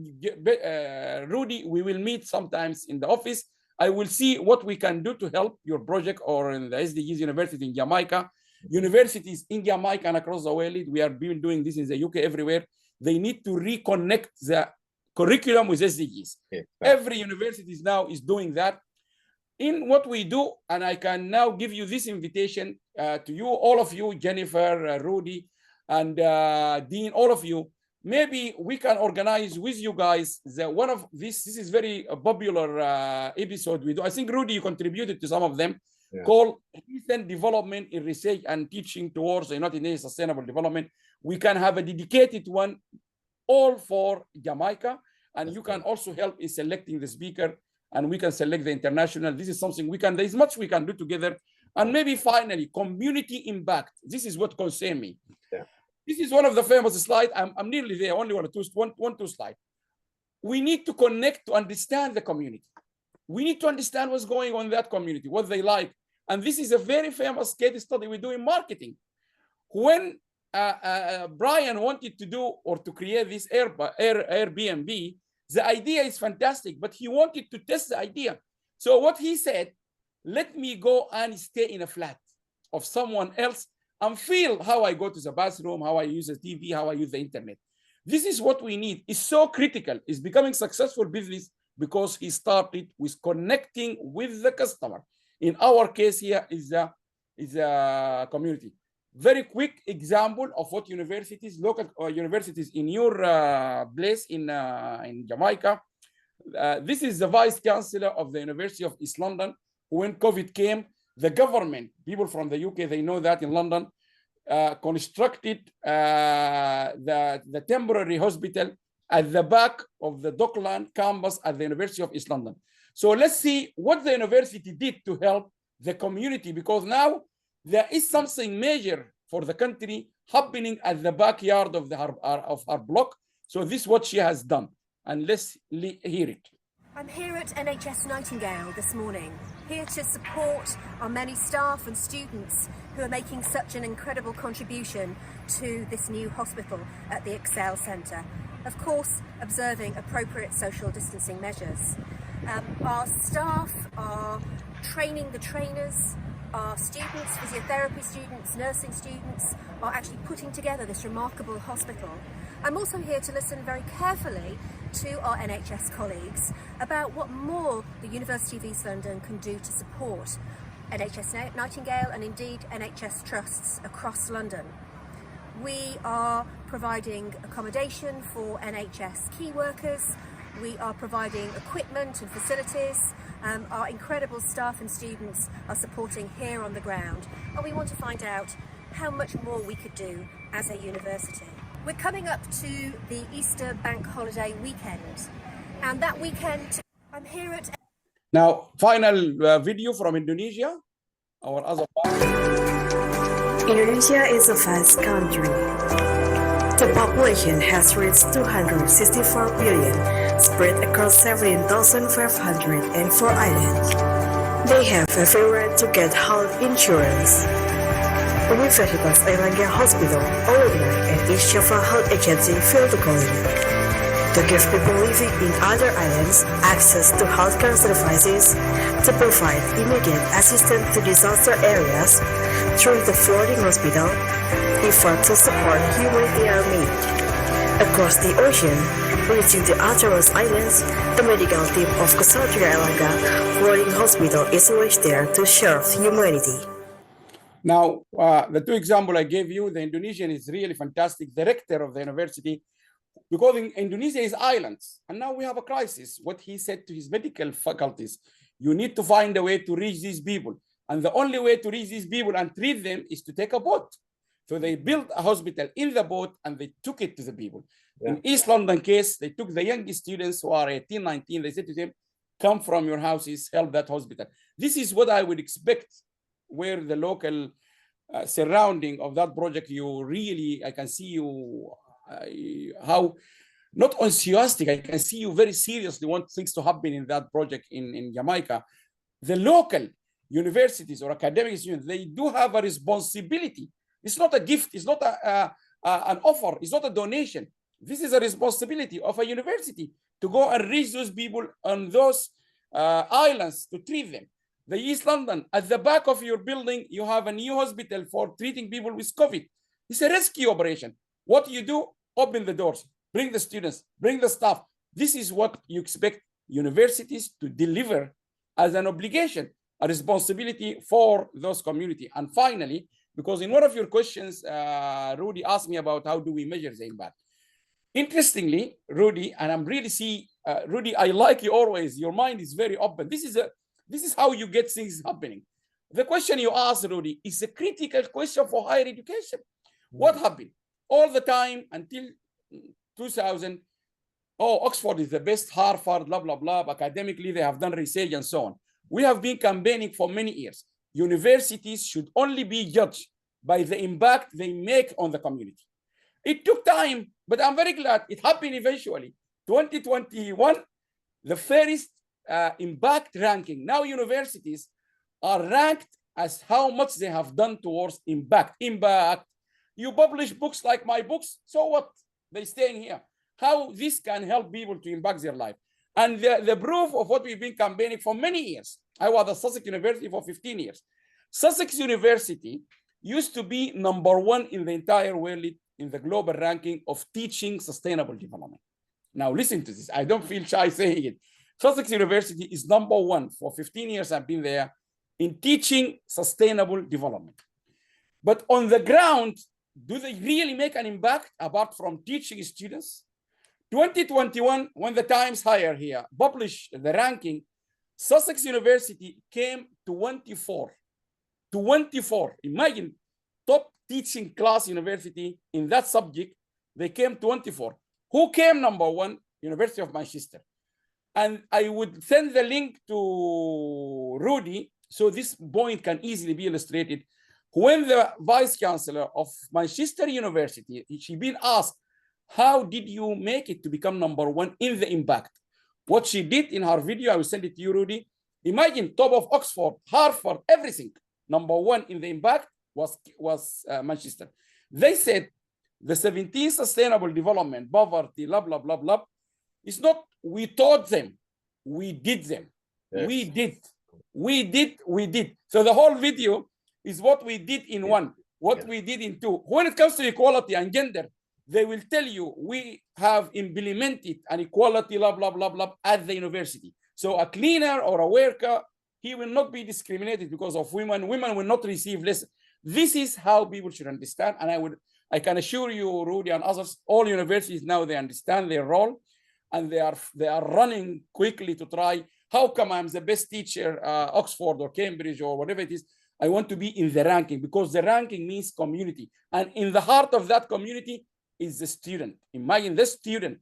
Rudy, we will meet sometimes in the office. I will see what we can do to help your project or in the SDGs University in Jamaica. Universities in Jamaica and across the world, we are doing this in the UK, everywhere. They need to reconnect the curriculum with SDGs. Yeah, every university now is doing that. In what we do, and I can now give you this invitation to you, all of you, Jennifer, Rudy, and Dean, all of you. Maybe we can organize with you guys one of this is very popular episode we do. I think, Rudy, you contributed to some of them, called Recent Development in Research and Teaching Towards the United Nations Sustainable Development. We can have a dedicated one all for Jamaica, and you can also help in selecting the speaker, and we can select the international. This is something we can, there's much we can do together. And maybe finally, community impact. This is what concerns me. This is one of the famous slides. I'm nearly there, only one or two slides. We need to connect to understand the community. We need to understand what's going on in that community, what they like. And this is a very famous case study we do in marketing. When Brian wanted to do or to create this Airbnb, the idea is fantastic, but he wanted to test the idea. So what he said, let me go and stay in a flat of someone else and feel how I go to the bathroom, how I use the TV, how I use the internet. This is what we need. It's so critical. It's becoming successful business because he started with connecting with the customer. In our case here is a community. Very quick example of what universities, local universities in your place in Jamaica. This is the Vice Chancellor of the University of East London. When COVID came, the government, people from the UK, they know that in London, constructed the temporary hospital at the back of the Dockland campus at the University of East London. So let's see what the university did to help the community, because now there is something major for the country happening at the backyard of our block. So this is what she has done, and let's hear it. I'm here at NHS Nightingale this morning, here to support our many staff and students who are making such an incredible contribution to this new hospital at the Excel Centre. Of course, observing appropriate social distancing measures. Our staff are training the trainers, our students, physiotherapy students, nursing students are actually putting together this remarkable hospital. I'm also here to listen very carefully to our NHS colleagues about what more the University of East London can do to support NHS Nightingale and indeed NHS trusts across London. We are providing accommodation for NHS key workers. We are providing equipment and facilities. Our incredible staff and students are supporting here on the ground. And we want to find out how much more we could do as a university. We're coming up to the Easter bank holiday weekend. And that weekend, I'm here at... Now, final video from Indonesia, our other partner. Indonesia is a vast country. The population has reached 264 billion, spread across 17,504 islands. They have everywhere to get health insurance. Universitas Airlangga Hospital, alumni and East Java Health Agency feel the calling to give people living in other islands access to healthcare services, to provide immediate assistance to disaster areas through the floating hospital, even to support humanitarian aid. Across the ocean, reaching the outermost islands, the medical team of Ksatria Airlangga Floating Hospital is always there to serve humanity. Now, the two examples I gave you, the Indonesian is really fantastic, the rector of the university, because in Indonesia is islands, and now we have a crisis. What he said to his medical faculties, you need to find a way to reach these people. And the only way to reach these people and treat them is to take a boat. So they built a hospital in the boat and they took it to the people. Yeah. In East London case, they took the young students who are 18, 19, they said to them, come from your houses, help that hospital. This is what I would expect where the local surrounding of that project, you really, I can see you, how not enthusiastic, I can see you very seriously want things to happen in that project in Jamaica. The local universities or academic institutions, they do have a responsibility. It's not a gift, it's not an offer, it's not a donation. This is a responsibility of a university to go and reach those people on those islands to treat them. The East London, at the back of your building, you have a new hospital for treating people with COVID. It's a rescue operation. What you do, open the doors, bring the students, bring the staff. This is what you expect universities to deliver as an obligation, a responsibility for those community. And finally, because in one of your questions, Rudy asked me about how do we measure the impact. Interestingly, Rudy, and I'm really Rudy, I like you always, your mind is very open. This is how you get things happening. The question you asked, Rudy, is a critical question for higher education. What happened? All the time until 2000, Oxford is the best, Harvard, blah, blah, blah. Academically, they have done research and so on. We have been campaigning for many years. Universities should only be judged by the impact they make on the community. It took time, but I'm very glad it happened eventually. 2021, the first impact ranking. Now universities are ranked as how much they have done towards impact. You publish books like my books, so what? They stay in here. How this can help people to impact their life. And the proof of what we've been campaigning for many years. I was at Sussex University for 15 years. Sussex University used to be #1 in the entire world in the global ranking of teaching sustainable development. Now listen to this. I don't feel shy saying it. Sussex University is #1 for 15 years I've been there in teaching sustainable development. But on the ground, do they really make an impact apart from teaching students? 2021, when the Times Higher here published the ranking, Sussex University came to 24. Imagine, top teaching class university in that subject, they came 24. Who came #1? University of Manchester. And I would send the link to Rudy so this point can easily be illustrated. When the Vice Chancellor of Manchester University, she been asked, how did you make it to become #1 in the impact? What she did in her video, I will send it to you, Rudy. Imagine top of Oxford, Harvard, everything. #1 in the impact was Manchester. They said the 17 sustainable development, poverty, blah, blah, blah, blah. It's not we taught them, we did them. Yes. We did. So the whole video is what we did in one, what we did in two. When it comes to equality and gender, they will tell you we have implemented an equality, blah, blah, blah, blah, at the university. So a cleaner or a worker, he will not be discriminated because of women. Women will not receive less. This is how people should understand. And I can assure you, Rudy and others, all universities now, they understand their role, and they are running quickly to try, how come I'm the best teacher, Oxford or Cambridge or whatever it is, I want to be in the ranking, because the ranking means community. And in the heart of that community is the student. Imagine the student,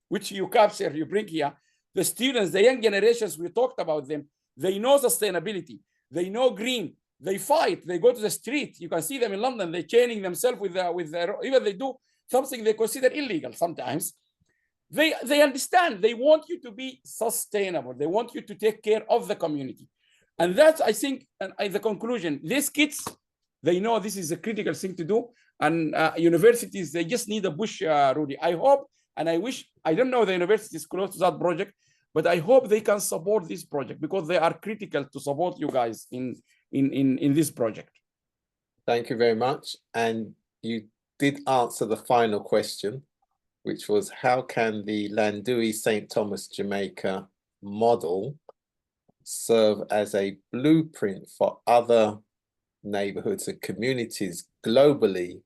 which you capture, you bring here, the students, the young generations, we talked about them, they know sustainability, they know green, they fight, they go to the street. You can see them in London, they're chaining themselves with their, even they do something they consider illegal sometimes. They understand, they want you to be sustainable. They want you to take care of the community. And that's, I think, the conclusion. These kids, they know this is a critical thing to do. And universities, they just need a push, Rudy. I hope, and I wish, I don't know the university is close to that project, but I hope they can support this project, because they are critical to support you guys in this project. Thank you very much. And you did answer the final question, which was, how can the Llandewey St. Thomas Jamaica model serve as a blueprint for other neighborhoods and communities globally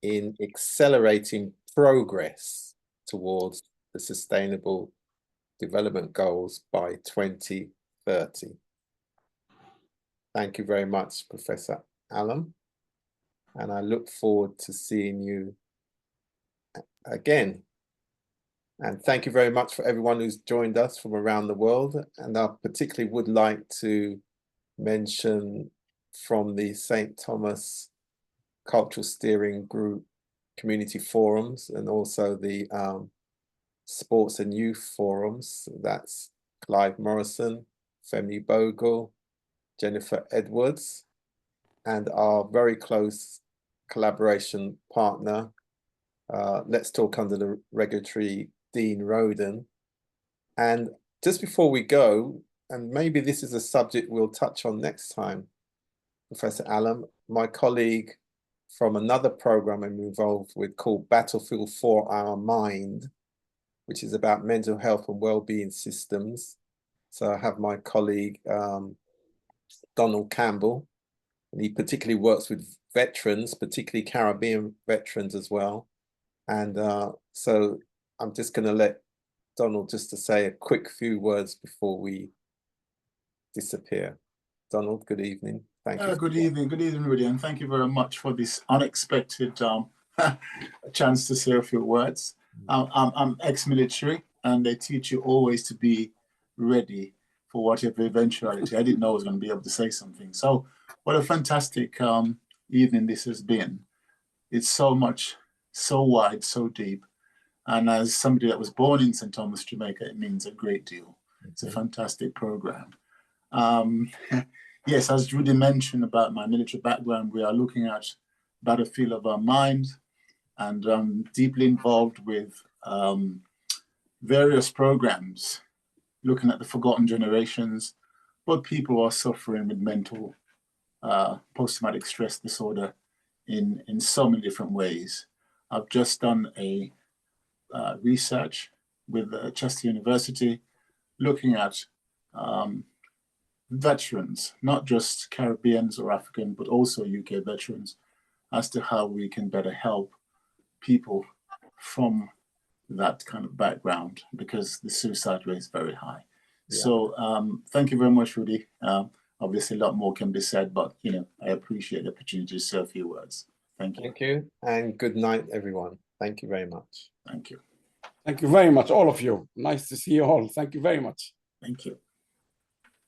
in accelerating progress towards the Sustainable Development Goals by 2030? Thank you very much, Professor Allam. And I look forward to seeing you again. And thank you very much for everyone who's joined us from around the world. And I particularly would like to mention from the St. Thomas Cultural Steering Group Community Forums, and also the Sports and Youth Forums. That's Clive Morrison, Femi Bogle, Jennifer Edwards, and our very close collaboration partner, Let's Talk Under the Regulatory, Dean Roden. And just before we go, and maybe this is a subject we'll touch on next time, Professor Allam, my colleague from another program I'm involved with called Battlefield for Our Mind, which is about mental health and well-being systems. So I have my colleague, Donald Campbell, and he particularly works with veterans, particularly Caribbean veterans as well. And so I'm just going to let Donald just to say a quick few words before we disappear. Donald, good evening. Thank you. Good evening, Rudy, and thank you very much for this unexpected chance to say a few words. I'm ex-military, and they teach you always to be ready for whatever eventuality. I didn't know I was going to be able to say something. So what a fantastic evening this has been. It's so much, so wide, so deep. And as somebody that was born in St. Thomas, Jamaica, it means a great deal. It's a fantastic program. Yes, as Rudy mentioned about my military background, we are looking at Battlefield of Our Mind, and deeply involved with various programs, looking at the forgotten generations, but people who are suffering with mental post-traumatic stress disorder in so many different ways. I've just done a research with Chester University, looking at veterans, not just Caribbeans or African, but also UK veterans, as to how we can better help people from that kind of background, because the suicide rate is very high. Yeah. So thank you very much, Rudy. Obviously, a lot more can be said, but I appreciate the opportunity to say a few words. Thank you. Thank you, and good night, everyone. Thank you very much. Thank you. Thank you very much, all of you. Nice to see you all. Thank you very much. Thank you.